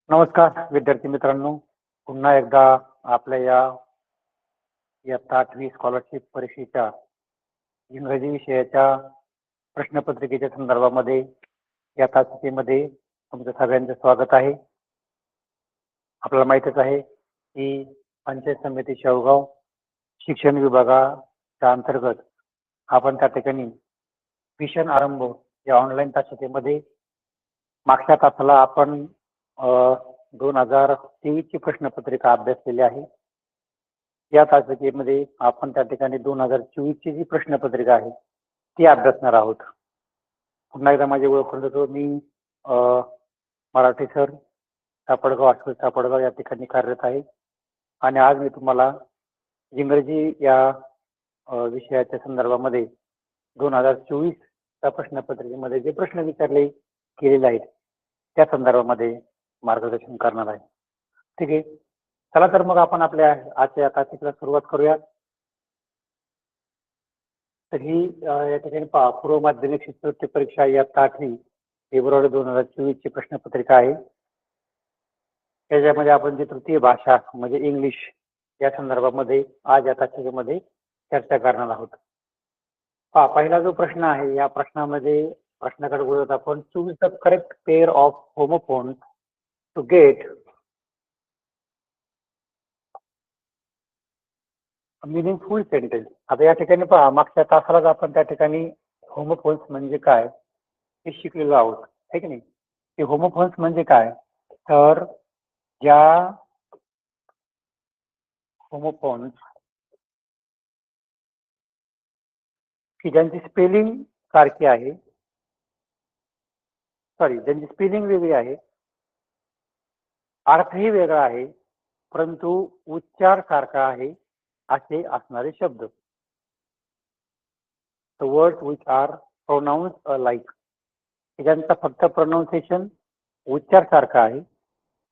नमस्कार विद्यार्थी मित्रांनो, पुन्हा एकदा आपल्या या इयत्ता 8वी स्कॉलरशिप परीक्षेच्या इंग्रजी विषयाच्या प्रश्नपत्रिकेच्या संदर्भामध्ये या तासिकेमध्ये तुमचं सगळ्यांचं स्वागत आहे. आपल्याला माहीतच आहे की पंचायत समिती शेवगाव शिक्षण विभागाच्या अंतर्गत आपण त्या ठिकाणी मिशन आरंभ या ऑनलाईन तासिकेमध्ये मागच्या तासाला आपण 2023 ची प्रश्नपत्रिका अभ्यासलेली आहे. या तासिकेमध्ये आपण त्या ठिकाणी 2024 ची जी प्रश्नपत्रिका आहे ती अभ्यासणार आहोत. पुन्हा एकदा माझी ओळख करून देतो. मी मराठी सर, सापडगाव या ठिकाणी कार्यरत आहे आणि आज मी तुम्हाला इंग्रजी या विषयाच्या संदर्भामध्ये 2024 च्या प्रश्नपत्रिकेमध्ये जे प्रश्न विचारले गेलेले आहेत त्या संदर्भामध्ये मार्गदर्शन करणार आहे. ठीक आहे, चला तर मग आपण आपल्या आजच्या तासिकेला सुरुवात करूया. तर ही या ठिकाणी पूर्व माध्यमिक शिष्यवृत्ती परीक्षा इयत्ता 8वी फेब्रुवारी 2024 ची प्रश्नपत्रिका आहे. त्याच्यामध्ये आपण जी तृतीय भाषा म्हणजे इंग्लिश या संदर्भामध्ये आज या तासिकेमध्ये चर्चा करणार आहोत. पहिला जो प्रश्न आहे या प्रश्नामध्ये प्रश्नाकडे बोलत आपण choose the correct pair of homophones to get meaningful sentence. आता या ठिकाणी पहा, मागच्या तासालाच आपण त्या ठिकाणी होमोफोन्स म्हणजे काय हे शिकलेलो आहोत, है की नाही. ते होमोफोन्स म्हणजे काय, तर ज्या होमोफोन्स की ज्यांची स्पेलिंग सारखी आहे, ज्यांची स्पेलिंग वेगळी आहे, अर्थही वेगळा आहे, परंतु उच्चार सारखा आहे असे असणारे शब्द. The words which are pronounced alike, ज्यांचा फक्त प्रोनाउन्सिएशन उच्चार सारखा आहे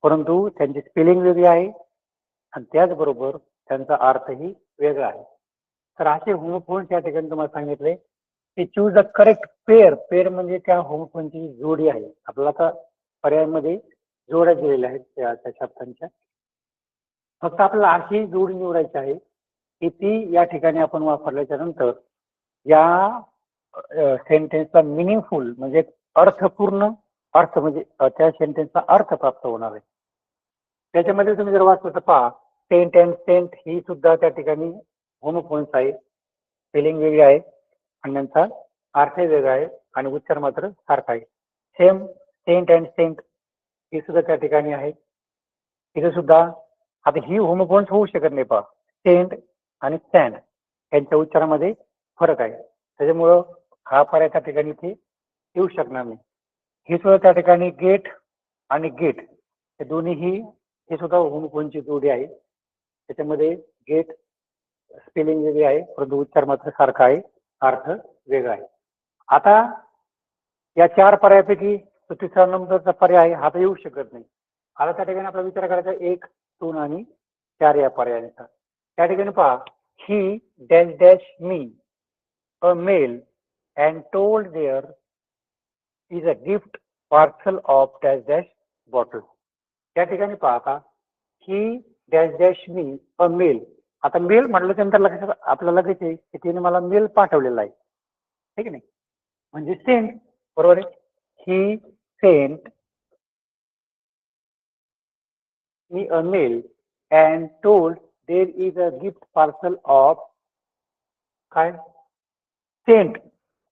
परंतु त्यांची स्पेलिंग वेगळी आहे आणि त्याचबरोबर त्यांचा अर्थही वेगळा आहे. तर असे होमोफोन्स या ठिकाणी तुम्हाला सांगितले की choose the correct pair. Pair म्हणजे त्या होमोफोनची जोडी आहे. आपल्याला आता पर्यायामध्ये जोड्या दिलेल्या आहेत त्या शब्दांच्या. फक्त आपल्याला अशी जोडी निवडायची आहे की ती या ठिकाणी आपण वापरल्याच्या नंतर या सेंटेन्सचा मिनिंगफुल म्हणजे अर्थपूर्ण अर्थ म्हणजे त्या सेंटेन्सचा अर्थ प्राप्त होणार आहे. त्याच्यामध्ये तुम्ही जर वाचलं तर पहा, टेंट अँड सेंट ही सुद्धा त्या ठिकाणी होमोफोन्स आहे. स्पेलिंग वेगळी आहे आणि त्यांचा अर्थ वेगळा आहे आणि उच्चार मात्र सारखा आहे. सेम टेंट अँड सेंट ही सुद्धा त्या ठिकाणी आहे. इथे सुद्धा आता ही होमोफोन्स होऊ शकत नाही. पहा, टेंट आणि स्टँड यांच्या उच्चारामध्ये फरक आहे, त्याच्यामुळं हा पर्याय त्या ठिकाणी इथे येऊ शकणार नाही. ही सुद्धा त्या ठिकाणी गेट आणि गेट हे दोन्हीही हे सुद्धा होमोफोनची जोडी आहे. त्याच्यामध्ये गेट स्पेलिंग वेगळी आहे परंतु उच्चार मात्र सारखा आहे, अर्थ वेगळा आहे. आता या चार पर्यायापैकी तिसरा नंबरचा पर्याय हा तर येऊ शकत नाही. आता त्या ठिकाणी आपला विचार करायचा 1, 2 आणि 4 या पर्यायांचा. त्या ठिकाणी पहा, he dash dash me a mail and told there is a gift parcel of dash dash bottle. त्या ठिकाणी पहा, आता he dash dash me a mail. आता मेल म्हटल्यानंतर लक्षात आपल्याला लगेच आहे की तिने मला मेल पाठवलेला आहे, ठीक नाही, म्हणजे सेंट, बरोबर आहे. He sent me a mail and told there is a gift parcel of काय, सेंट.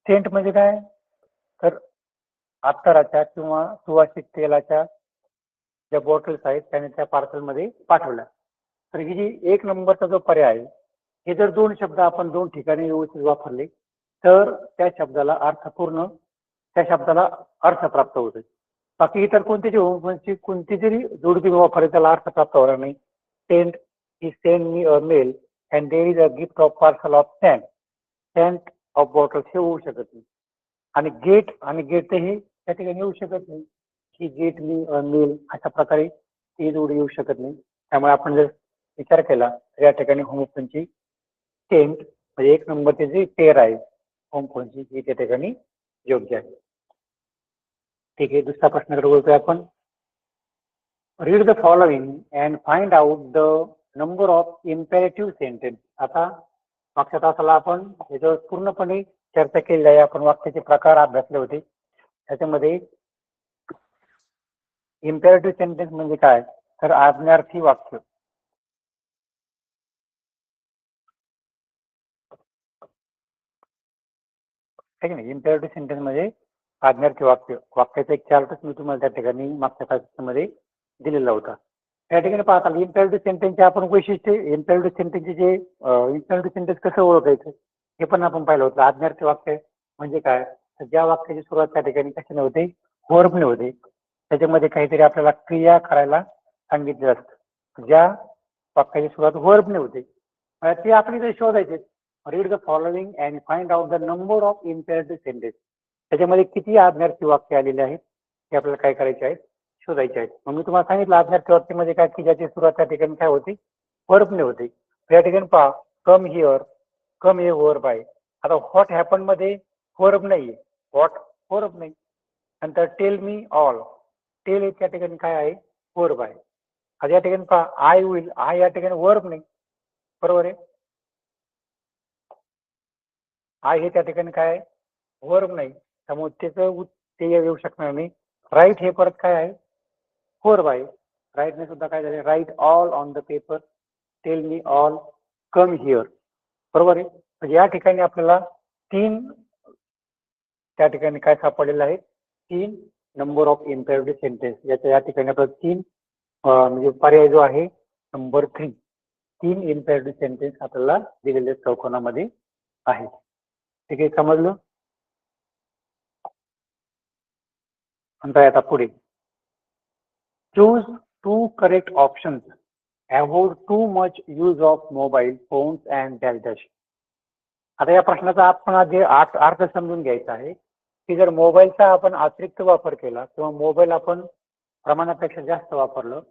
सेंट म्हणजे काय, तर अत्तराच्या किंवा सुवासिक तेलाच्या ज्या बॉटल्स आहेत त्याने त्या पार्सलमध्ये पाठवल्या. तर ही जी 1 नंबरचा जो पर्याय आहे, हे जर दोन शब्द आपण दोन ठिकाणी व्यवस्थित वापरले तर त्या शब्दाला अर्थपूर्ण, त्या शब्दाला अर्थ प्राप्त होतो. बाकी इतर कोणत्याची होमोफोन्सची कोणती जरी जोडी तुम्ही वापरली त्याला अर्थ प्राप्त होणार नाही. Sent he send me a mail and there is a gift of parcel of stand, stand of bottles हे होऊ शकत नाही. आणि गेट आणि गेट हे त्या ठिकाणी येऊ शकत नाही की गेट मी अ मेल अशा प्रकारे ती जोडी येऊ शकत नाही. त्यामुळे आपण जर विचार केला तर या ठिकाणी होमोफोनची टेंट म्हणजे 1 नंबरची जी पेअर आहे होमोफोनची ही त्या ठिकाणी योग्य आहे. ठीक आहे, दुसऱ्या प्रश्नाकडे बोलतोय आपण. Read the following and find out the number of imperative sentence. आता मागच्या तासाला आपण याच्यावर पूर्णपणे चर्चा केलेली आहे. आपण वाक्याचे प्रकार अभ्यासले होते. त्याच्यामध्ये इम्पेरेटिव्ह सेंटेन्स म्हणजे काय, तर आज्ञार्थी वाक्य. ठीक आहे. इम्पेरेटिव्ह सेंटेन्स म्हणजे आज्ञार्थी वाक्य. वाक्याचा एक चार्टच मी तुम्हाला त्या ठिकाणी मागच्या तासामध्ये दिलेला होता. त्या ठिकाणी पाहता इम्पेरेटिव्ह सेंटेन्सचे आपण वैशिष्ट्य, इम्पेरेटिव्ह सेंटेन्सचे जे इम्पेरेटिव्ह सेंटेन्स कसं ओळखायचं हे पण आपण पाहिलं होतं. आज्ञार्थी वाक्य म्हणजे काय, तर ज्या वाक्याची सुरुवात त्या ठिकाणी कशाने होते, वर्बने होते. त्याच्यामध्ये काहीतरी आपल्याला क्रिया करायला सांगितलं असतं. ज्या वाक्याची सुरुवात वर्बने होते ते आपली शोधायचे. Read the following and find out the number of imperative sentence. त्याच्यामध्ये किती आज्ञार्थी वाक्य आलेले आहेत ते आपल्याला काय करायचे आहेत, शोधायचे आहेत. मग मी तुम्हाला सांगितलं आज्ञार्थी वाक्य म्हणजे काय, की ज्याची सुरुवात त्या ठिकाणी काय होती, वर्बने होते. त्या ठिकाणी पहा, कम हिअर, कम हे वर्ब आहे. आता व्हॉट हॅपन मध्ये वर्ब नाहीये, व्हॉट वर्ब नाही. नंतर टेल मी ऑल, टेल त्या ठिकाणी काय आहे, वर्ब आहे. आता या ठिकाणी पहा, आय विल, आय या ठिकाणी वर्ब नाही, बरोबर आहे. आय हे त्या ठिकाणी काय आहे, वर्ब नाही, त्यामुळे त्याचं ते येऊ शकणार नाही. राईट हे परत काय आहे, वर्ब आहे. राईटने सुद्धा काय झाले, write all on the paper, tell me all, come here, बरोबर आहे. म्हणजे या ठिकाणी आपल्याला तीन त्या ठिकाणी काय सापडलेलं आहे, तीन नंबर ऑफ इम्पेरेटिव्ह सेंटेन्स. याच्या या ठिकाणी आपल्याला तीन म्हणजे पर्याय जो आहे नंबर 3, तीन इम्पेरेटिव्ह सेंटेन्स आपल्याला दिलेल्या चौकोनामध्ये आहे. ठीक आहे, समजलं. म्हणता आता पुढे, choose 2 correct options, avoid too much use of mobile phones and dash dash. आता या प्रश्नाचा आपण आधी अर्थ समजून घ्यायचा आहे की जर मोबाईलचा आपण अतिरिक्त वापर केला किंवा मोबाईल आपण प्रमाणापेक्षा जास्त वापरलं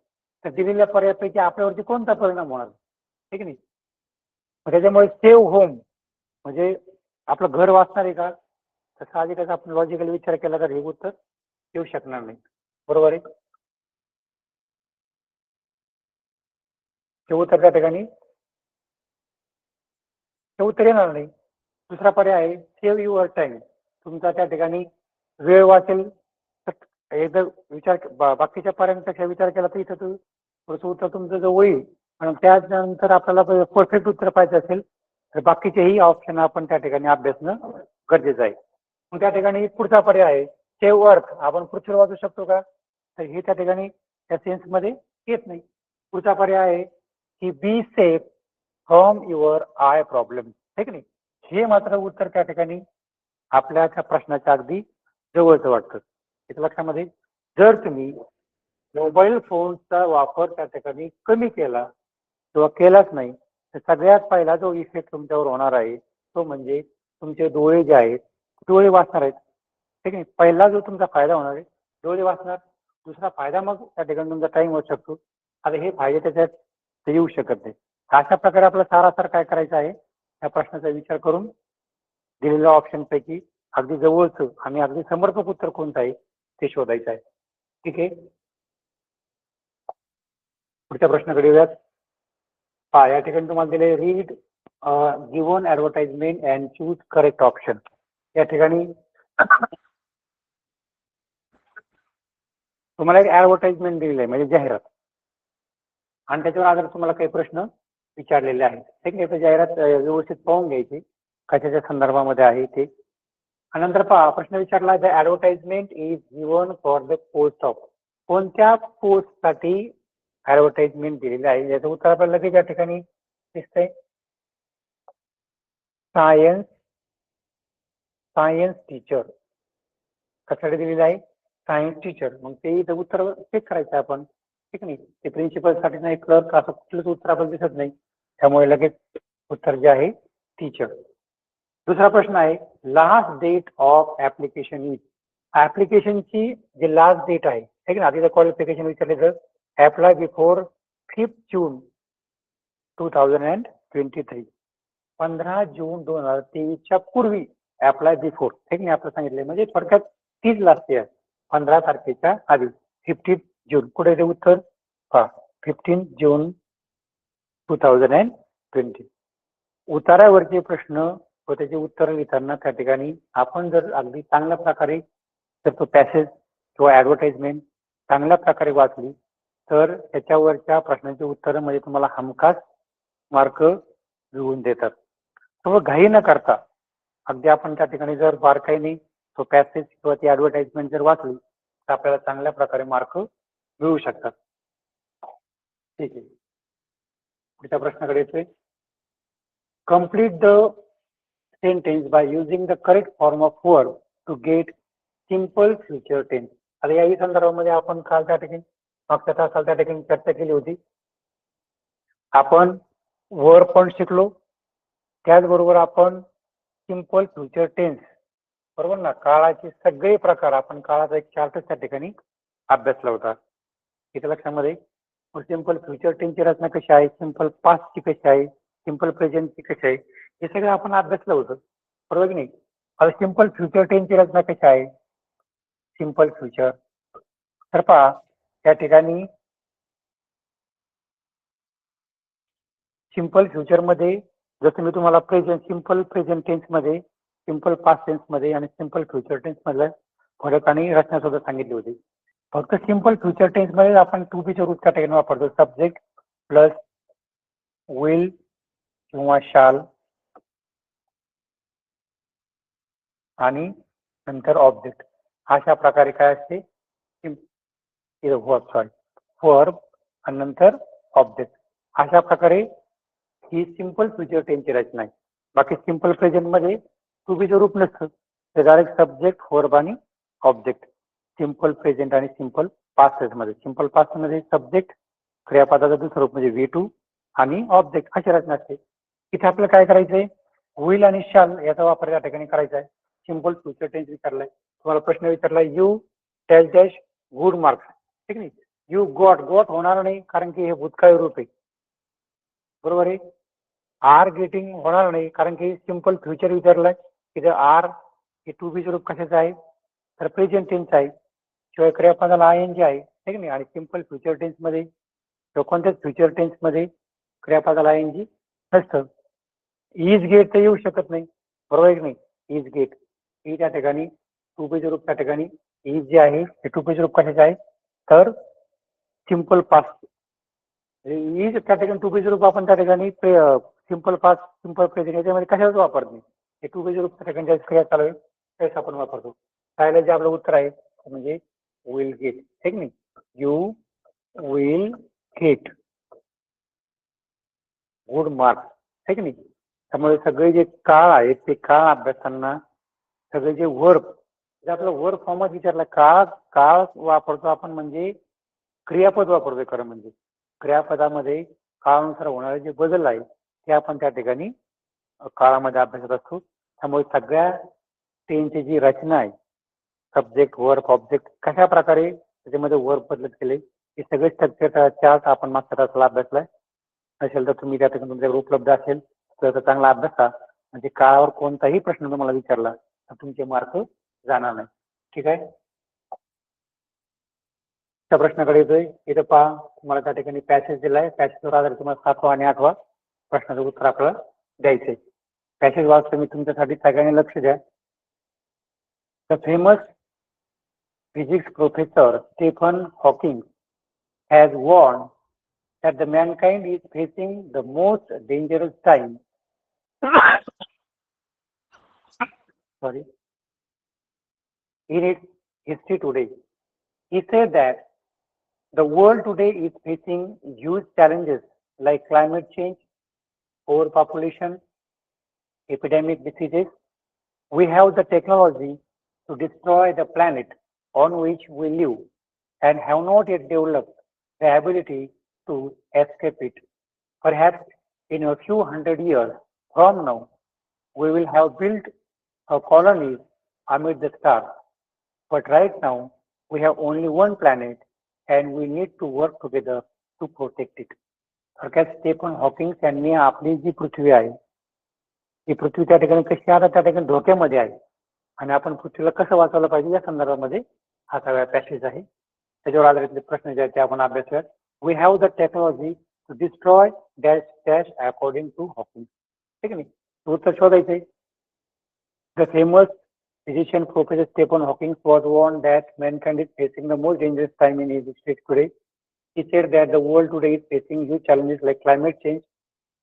तर दिलेल्या पर्यायापैकी आपल्यावरती कोणता परिणाम होणार, ठीक नाही. त्याच्यामुळे सेव्ह होम म्हणजे आपलं घर वाचणार आहे का, तर साहजिकच आपण लॉजिकल विचार केला तर हे उत्तर येऊ शकणार नाही, बरोबर आहे. ते उत्तर त्या ठिकाणी ते उत्तर येणार नाही. दुसरा पर्याय आहे सेव्ह युअर टाइम, तुमचा त्या ठिकाणी वेळ वाचेल. एकदा विचार बाकीच्या पर्यायांपेक्षा विचार केला तर इथं थोडंसं उत्तर तुमचं जो होईल. आणि त्यानंतर आपल्याला परफेक्ट उत्तर पाहिजे असेल तर बाकीचेही ऑप्शन आपण त्या ठिकाणी अभ्यासणं गरजेचं आहे. मग त्या ठिकाणी पुढचा पर्याय आहे सेव्ह अर्थ, आपण पृथ्वी वाचू शकतो का, तर हे त्या ठिकाणी त्या सेन्समध्ये येत नाही. पुढचा पर्याय आहे की be safe from your I problem, ठीक नाही. हे मात्र उत्तर त्या ठिकाणी आपल्या त्या प्रश्नाच्या अगदी जवळचं वाटतं. इथं लक्षामध्ये जर तुम्ही मोबाईल फोनचा वापर त्या ठिकाणी कमी केला किंवा केलाच नाही तर सगळ्यात पहिला जो इफेक्ट तुमच्यावर होणार आहे तो म्हणजे तुमचे डोळे जे आहेत, डोळे वाचणार आहेत, ठीक आहे. पहिला जो तुमचा फायदा होणार आहे डोळे वाचणार. दुसरा फायदा मग त्या ठिकाणी तुमचा टाइम होऊ शकतो. आता हे फायदे त्याच्यात येऊ शकत नाही. अशा प्रकारे आपला सारासार काय करायचं आहे, या प्रश्नाचा विचार करून दिलेल्या ऑप्शन पैकी अगदी जवळचं आणि अगदी समर्पक उत्तर कोणतं आहे ते शोधायचं आहे, ठीक आहे. पुढच्या प्रश्नाकडे येऊयात. हा, या ठिकाणी तुम्हाला दिले read given advertisement and choose correct option. या ठिकाणी तुम्हाला एक ऍडव्हर्टाइजमेंट दिलेलं आहे म्हणजे जाहिरात, आणि त्याच्यावर आधारित तुम्हाला काही प्रश्न विचारलेले आहेत, ठीक आहे. तर जाहिरात व्यवस्थित पाहून घ्यायची कशाच्या संदर्भामध्ये आहे ते. आणि नंतर पहा प्रश्न विचारला, the advertisement is given for the post of, कोणत्या पोस्टसाठी ऍडव्हर्टाइजमेंट दिलेली आहे. याचं उत्तर आपल्याला लगेच या ठिकाणी दिसतंय, सायन्स टीचर. कशासाठी दिलेलं आहे, सायन्स टीचर. मग ते इथं उत्तर चेक करायचं आपण, ठीक नाही. ते प्रिन्सिपल साठी नाही, क्लर्क, असं कुठलंच उत्तर आपल्याला दिसत नाही, त्यामुळे लगेच उत्तर जे आहे टीचर. दुसरा प्रश्न आहे last date of application is, ऍप्लिकेशनची जी लास्ट डेट आहे, ठीक आहे. आधी क्वालिफिकेशन विचारले तर अप्लाय बिफोर 5 जून 2023, 15 जून 2023च्या पूर्वी अप्लाय बिफोर, ठीक नाही. आपलं सांगितलंय म्हणजे थोडक्यात तीच लास्ट आहे 15 तारखेच्या आधी, 15 जून. कुठे ते उत्तर 15 जून 2020. उतारावरचे प्रश्न व त्याचे उत्तर लिहिताना त्या ठिकाणी आपण जर अगदी चांगल्या प्रकारे जर तो पॅसेज किंवा ऍडव्हर्टाइजमेंट चांगल्या प्रकारे वाचली तर त्याच्यावरच्या प्रश्नांची उत्तरं म्हणजे तुम्हाला हमखास मार्क लिहून देतात. तो घाई न करता अगदी आपण त्या ठिकाणी जर बारकाईने तो पॅसेज किंवा ती ऍडव्हर्टाइजमेंट जर वाचली तर आपल्याला चांगल्या प्रकारे मार्क मिळू शकतात. ठीक आहे, पुढच्या प्रश्नाकडे येतोय. Complete the sentence by using the correct form of verb to get simple future tense. आता याही संदर्भामध्ये आपण काल त्या ठिकाणी मागच्या तासाला त्या ठिकाणी चर्चा केली होती. आपण वर्ब पण शिकलो, त्याचबरोबर आपण सिंपल फ्युचर टेन्स, बरोबर ना, काळाचे सगळे प्रकार, आपण काळाचा एक चार्टच त्या ठिकाणी अभ्यासला होता. इथे लक्षामध्ये सिंपल फ्युचर टेन्सची रचना कशी आहे, सिंपल पास्टची कशी आहे, सिंपल प्रेझेंटची कशी आहे, हे सगळं आपण अभ्यासलं होतं, बरोबर की नाही. आता सिंपल फ्युचर टेन्सची रचना कशी आहे, सिंपल फ्युचर, तर पहा त्या ठिकाणी सिंपल फ्युचर मध्ये जसं मी तुम्हाला सिंपल प्रेझेंट टेन्स मध्ये, सिंपल पास्ट टेन्स मध्ये आणि सिंपल फ्युचर टेन्स मधलं फरक आणि रचना सुद्धा सांगितली होती. फक्त सिंपल फ्युचर टेन्स मध्ये आपण टू बीचे रूप त्या ठिकाणी वापरतो, सब्जेक्ट प्लस विल किंवा शाल आणि नंतर ऑब्जेक्ट, अशा प्रकारे काय असते, वर्ब आणि नंतर ऑब्जेक्ट, अशा प्रकारे ही सिंपल फ्युचर टेन्सची रचना आहे. बाकी सिंपल प्रेझेंट मध्ये टू बीचं रूप नसतं, ते डायरेक्ट सब्जेक्ट वर्ब आणि ऑब्जेक्ट. सिंपल प्रेझेंट आणि सिंपल पास्ट मध्ये, सिंपल पास्ट मध्ये सब्जेक्ट क्रियापदाचं दुसरं रूप म्हणजे V2 आणि ऑब्जेक्ट, अशी रचना असते. इथे आपल्याला काय करायचंय, विल आणि शाल याचा वापर या ठिकाणी करायचा आहे. सिंपल फ्युचर टेन्स विचारलाय तुम्हाला, प्रश्न विचारलाय you tell dash good marks, ठीक नाही. यू गॉट होणार नाही कारण की हे भूतकाळी रूप आहे, बरोबर आहे. आर गेटिंग होणार नाही कारण की सिंपल फ्युचर विचारलाय, तिथे आर हे टू बीचं रूप कशाचं आहे, तर प्रेझेंट टेन्स आहे, शिवाय क्रियापदाला ING आहे, ठीक नाही. आणि सिंपल फ्युचर टेन्स मध्ये किंवा कोणत्याच फ्युचर टेन्स मध्ये क्रियापदाला ING नसतं. इज गेट तर येऊ शकत नाही, बरोबर आहे की नाही. इज गेट ही त्या ठिकाणी टू बीचं रूप, त्या ठिकाणी इज जे आहे हे टू बीचं रूप कशाचे आहे, तर सिंपल पास्ट. इज त्या ठिकाणी टू बीचं रूप आपण त्या ठिकाणी सिंपल पास्ट, सिंपल प्रेझेंट याच्यामध्ये कशाच वापरत नाही. हे टू बीचं रूप त्या ठिकाणी ज्या क्रिया चालू आहे त्याच आपण वापरतो. त्याला जे आपलं उत्तर आहे म्हणजे विल गेट, ठीक नाही. You will get good marks, ठीक नाही. त्यामुळे सगळे जे काळ आहेत ते काळ अभ्यासांना सगळे जे वर्ब, जे आपलं वर्ब फॉर्मात विचारला, काळ वापरतो आपण म्हणजे क्रियापद वापरतोय. खरं म्हणजे क्रियापदामध्ये काळानुसार होणारे जे बदल आहे ते आपण त्या ठिकाणी काळामध्ये अभ्यासत असतो. त्यामुळे सगळ्या टेन्सची जी रचना आहे, सब्जेक्ट वर्ब ऑब्जेक्ट कशा प्रकारे त्याच्यामध्ये वर्ब बदलत गेले, हे सगळे स्ट्रक्चर चार्ट आपण मागच्या तासाला अभ्यासलाय. नसेल तर तुम्ही त्या ठिकाणी तुमच्याकडे उपलब्ध असेल तर चांगला अभ्यास करा, म्हणजे काळावर कोणताही प्रश्न तुम्हाला विचारला तर तुमचे मार्क जाणार नाही, ठीक आहे. त्या प्रश्नाकडे येतोय. इथं पहा तुम्हाला त्या ठिकाणी पॅसेज दिलाय, पॅसेजवर आधारित तुम्हाला 7वा आणि 8वा प्रश्नाचं उत्तर आपल्याला द्यायचंय. पॅसेज वाचतो मी तुमच्यासाठी, सगळ्यांनी लक्ष द्या. The famous physics professor Stephen Hawking has warned that the mankind is facing the most dangerous time in its history today. He said that the world today is facing huge challenges like climate change, overpopulation, epidemic diseases. We have the technology to destroy the planet on which we live and have not yet developed the ability to escape it. Perhaps in a few hundred years from now, we will have built a colony amid the stars. But right now, we have only one planet and we need to work together to protect it. थोडक्यात Stephen Hawking यांनी आपली जी पृथ्वी आहे, ही पृथ्वी त्या ठिकाणी कशी आता त्या ठिकाणी धोक्यामध्ये आहे आणि आपण पृथ्वीला कसं वाचवलं पाहिजे या संदर्भामध्ये हा सगळा पॅसेज आहे. त्याच्यावर आधारित प्रश्न जे आहेत ते आपण अभ्यासूयात. We have the technology to destroy dash dash according to Hawking. ठीक आहे नाही, उत्तर शोधायचंय. The famous physician Professor Stephen Hawking was warned that mankind is facing the most dangerous time in his history today. He said that the world today is facing huge challenges like climate change,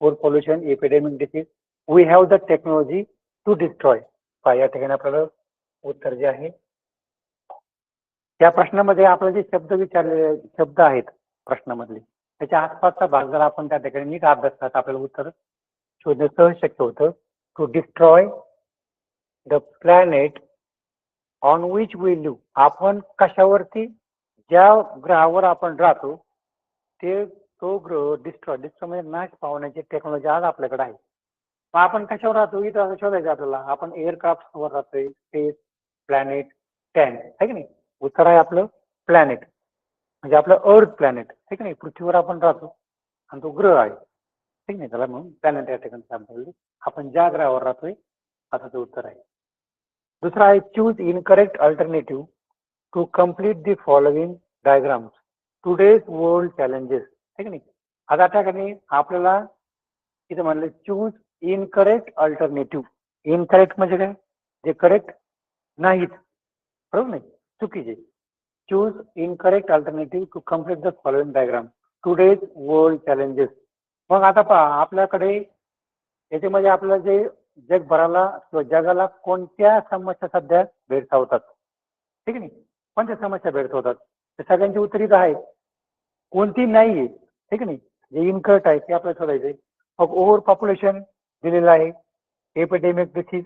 poor pollution, epidemic disease. We have the technology to destroy. या ठिकाणी आपल्याला उत्तर जे आहे, त्या प्रश्नामध्ये आपले जे शब्द विचारले शब्द आहेत प्रश्नामधले, त्याच्या आसपासचा भाग जर आपण त्या ठिकाणी नीट अभ्यास करता आपल्याला उत्तर शोधणे सहज शक्य होतं. To destroy the planet on which we live. आपण कशावरती, ज्या ग्रहावर आपण राहतो ते तो ग्रह डिस्ट्रॉय म्हणजे नाश पावण्याची टेक्नॉलॉजी आज आपल्याकडे आहे. मग आपण कशावर राहतो इथं शोधायचं आपल्याला. आपण एअरक्राफ्ट वर राहतोय, स्पेस, प्लॅनेट, टँक, आहे की नाही. उत्तर आहे आपलं प्लॅनेट, म्हणजे आपलं अर्थ प्लॅनेट, आहे की नाही. पृथ्वीवर आपण राहतो आणि तो ग्रह आहे, ठीक नाही. त्याला म्हणून प्लॅनेट या ठिकाणी आपण ज्या ग्रहावर राहतोय असं ते उत्तर आहे. दुसरा आहे choose incorrect alternative to complete the following diagrams. Today's world challenges, आहे की नाही. आता त्या ठिकाणी आपल्याला इथं म्हणलं चूज इनकरेक्ट अल्टरनेटिव्ह. इनकरेक्ट म्हणजे काय, जे करेक्ट नाहीत, बरोबर नाही, चुकीचे. Choose incorrect alternative to complete the following diagram. Today's world challenges. मग आता पहा आपल्याकडे याच्यामध्ये आपल्याला जे जगभराला किंवा जगाला कोणत्या समस्या सध्या भेडसावतात, ठीक आहे नाही, कोणत्या समस्या भेडसावतात ते सगळ्यांची उत्तर इथं आहे. कोणती नाहीये, ठीक आहे नाही, जे इनकरेक्ट आहे ते आपल्याला शोधायचे. मग ओव्हर पॉप्युलेशन दिलेलं आहे, एपिडेमिक डिसीज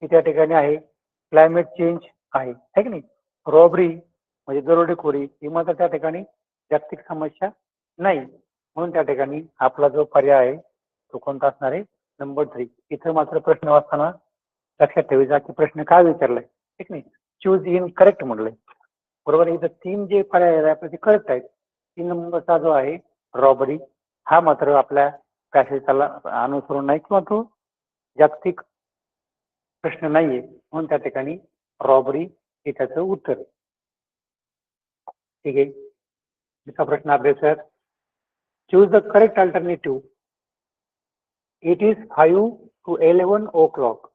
ही त्या ठिकाणी आहे, क्लायमेट चेंज आहे, है की नाही. रॉबरी म्हणजे दरोडेखोरी ही मात्र त्या ठिकाणी जागतिक समस्या नाही. म्हणून त्या ठिकाणी आपला जो पर्याय आहे तो कोणता असणार आहे, नंबर 3. इथं मात्र प्रश्न वाचताना लक्षात ठेवायचा की प्रश्न काय विचारलाय, ठीक नाही. चूज इन करेक्ट म्हटलंय, बरोबर. इथं 3 जे पर्याय आहेत आपले ते करेक्ट आहेत. 3 नंबरचा जो आहे रॉबरी हा मात्र आपल्या पॅसेजला अनुसरून नाही किंवा तो जागतिक प्रश्न नाहीये, म्हणून त्या ठिकाणी रॉबरी हे त्याचं उत्तर आहे. ठीक आहे. दुसरा प्रश्न अभ्यासात choose the correct alternative. It is 5 to 11 o'clock.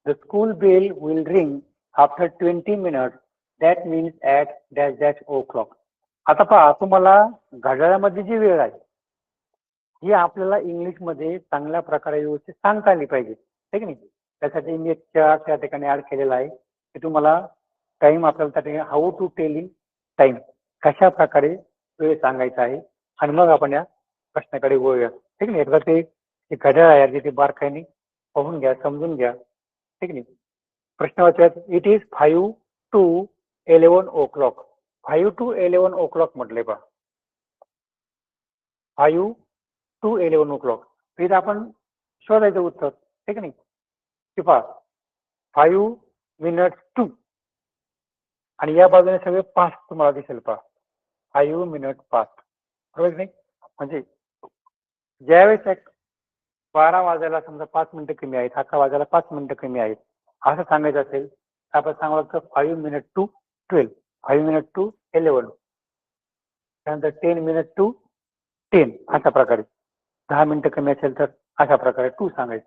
The school bell will ring after 20 minutes. That means at dash dash o'clock. आता पहा तुम्हाला घड्याळामध्ये जी वेळ आहे ही आपल्याला इंग्लिशमध्ये चांगल्या प्रकारे व्यवस्थित सांगता आली पाहिजे, ठीक नाही. त्यासाठी मी एक चार्ट त्या ठिकाणी ऍड केलेला आहे की तुम्हाला टाइम आपल्याला त्या ठिकाणी how to tell in time, कशा प्रकारे वेळ सांगायचा आहे. आणि मग आपण या प्रश्नाकडे वळूया, ठीक नाही. एकदा ते घड्याळ आहे तिथे बारकाईने पाहून घ्या, समजून घ्या, ठीक नाही. प्रश्न वाचूयात. It is 5 to 11 o'clock. 5 to 11 o'clock म्हटले पहा, 5 to 11 o'clock. इथं आपण शोधायचं उत्तर, ठीक नाही. की पहा 5 minutes to आणि या बाजूने सगळे पास्ट तुम्हाला दिसेल पहा, 5 minutes past, बरोबर नाही. म्हणजे ज्यावेळेस 12 वाजायला समजा 5 मिनिटं कमी आहेत, 11 वाजायला 5 मिनिटं कमी आहेत असं सांगायचं असेल तर आपण सांगावं लागतं 5 minutes to 12, 5 minutes to 11, त्यानंतर 10 minutes to 10 अशा प्रकारे. 10 मिनिटं कमी असेल तर अशा प्रकारे 2 सांगायचं.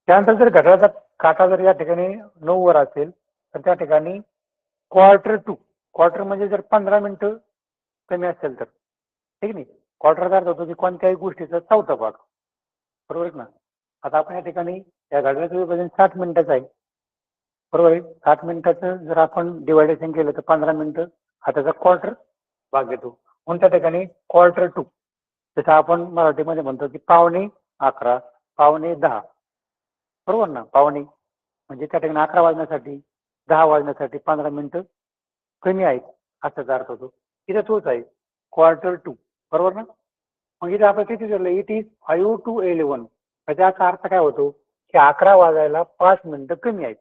त्यानंतर जर घड्याळाचा काटा जर या ठिकाणी 9 वर असेल तर त्या ठिकाणी क्वार्टर टू, क्वार्टर म्हणजे जर 15 मिनिटं कमी असेल तर, ठीक नाही. क्वार्टरचा अर्थ होतो की कोणत्याही गोष्टीचा चौथा भाग, बरोबर आहे ना. आता आपण या ठिकाणी या घड्याळाचं वजन 60 मिनिटाचं आहे, बरोबर आहे. 60 मिनिटाचं जर आपण डिवायडेशन केलं तर 15 मिनिटं हा त्याचा क्वार्टर भाग घेतो. म्हणून त्या ठिकाणी क्वार्टर टू, जसं आपण मराठीमध्ये म्हणतो की 11:15, 11:10, बरोबर ना. पावणे म्हणजे त्या ठिकाणी 11 वाजण्यासाठी 10 वाजण्यासाठी 15 मिनिटं कमी आहेत असाचा अर्थ होतो. इथे तोच आहे क्वार्टर टू, बरोबर ना. मग इथे आपण किती धरलं, इट इज 5 to 11. त्याचा अर्थ काय होतो की 11 वाजायला 5 मिनिटं कमी आहेत.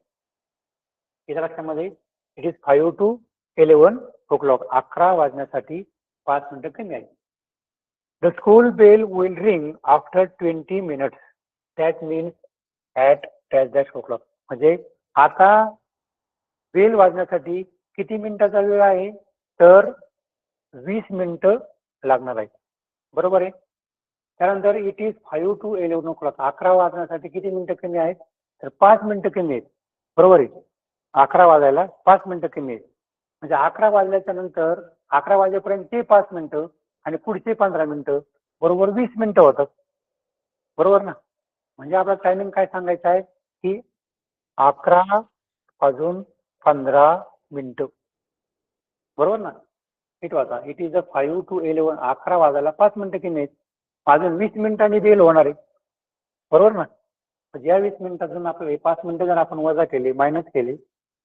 इथे लक्षामध्ये इट इज 5 to 11 o'clock, 11 वाजण्यासाठी 5 मिनिटं कमी आहेत. The school bell will ring after 20 minutes. That means at dash dash o'clock. म्हणजे आता बेल वाजण्यासाठी किती मिनिटाचा वेळ आहे तर 20 मिनिटं लागणार आहे. बरोबर आहे. त्यानंतर इट इज 5 to 11 o'clock. 11 वाजण्यासाठी किती मिनिटं कमी आहेत? तर 5 मिनिटं कमी आहेत. बरोबर आहे. 11 वाजायला 5 मिनिटं कमी आहेत. म्हणजे 11 वाजल्याच्या नंतर 11 वाजेपर्यंतचे 5 मिनिटं आणि पुढचे 15 मिनिटं बरोबर 20 मिनिटं होतात. बरोबर ना? म्हणजे आपला टायमिंग काय सांगायचं आहे की 11 वाजून 15 मिनिटं. बरोबर ना? इट वाजा. It is 5 to 11. 11 वाजायला 5 मिनिटं कमी आहेत. अजून 20 मिनिटांनी बेल होणार आहे. बरोबर ना? ज्या 20 मिनिटातून आपले 5 मिनिटं जर आपण वजा केले, मायनस केले,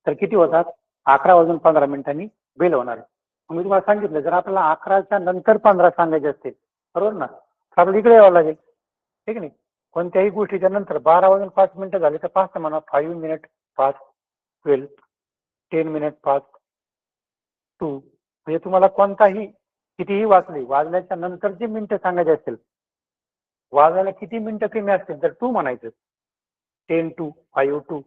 तर किती होतात? 11 वाजून 15 मिनिटांनी बेल होणार आहे. मी तुम्हाला सांगितलं, जर आपल्याला 11च्या नंतर 15 सांगायचे असतील, बरोबर ना, तर आपल्याला इकडे यावं लागेल. ठीक नाही? कोणत्याही गोष्टीच्या नंतर 12 वाजून 5 मिनिटं झाले तर 5 म्हणा. 5 मिनिट 5 12 10 मिनिट 5 2. म्हणजे तुम्हाला कोणताही कितीही वाजल्याच्या नंतर जे मिनिटं सांगायचे असतील, वाजायला किती मिनिटं कमी असतील तर 2 म्हणायचं. 10 to 5 to.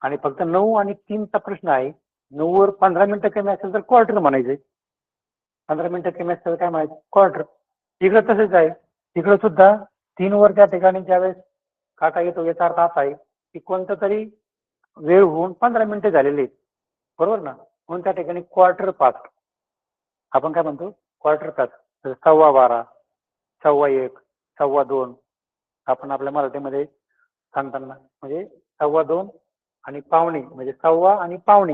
आणि फक्त 9 आणि 3चा प्रश्न आहे. 9 वर 15 मिनिटं कमी असेल तर क्वार्टर म्हणायचे. 15 मिनिटं कमी असेल तर काय म्हणायचं? क्वार्टर. इकडं तसंच आहे. इकडं सुद्धा 3 वर त्या ठिकाणी ज्यावेळेस काटा येतो याचा अर्थ असा आहे की कोणतं तरी वेळ होऊन 15 मिनिटं झालेली आहेत. बरोबर ना? म्हणून त्या ठिकाणी क्वार्टर पास्ट. आपण काय म्हणतो? Quarter past. 12:15, 1:15, 2:15. आपण आपल्या मराठीमध्ये सांगताना म्हणजे 2:15 आणि पावणे म्हणजे 1:15 आणि पावणे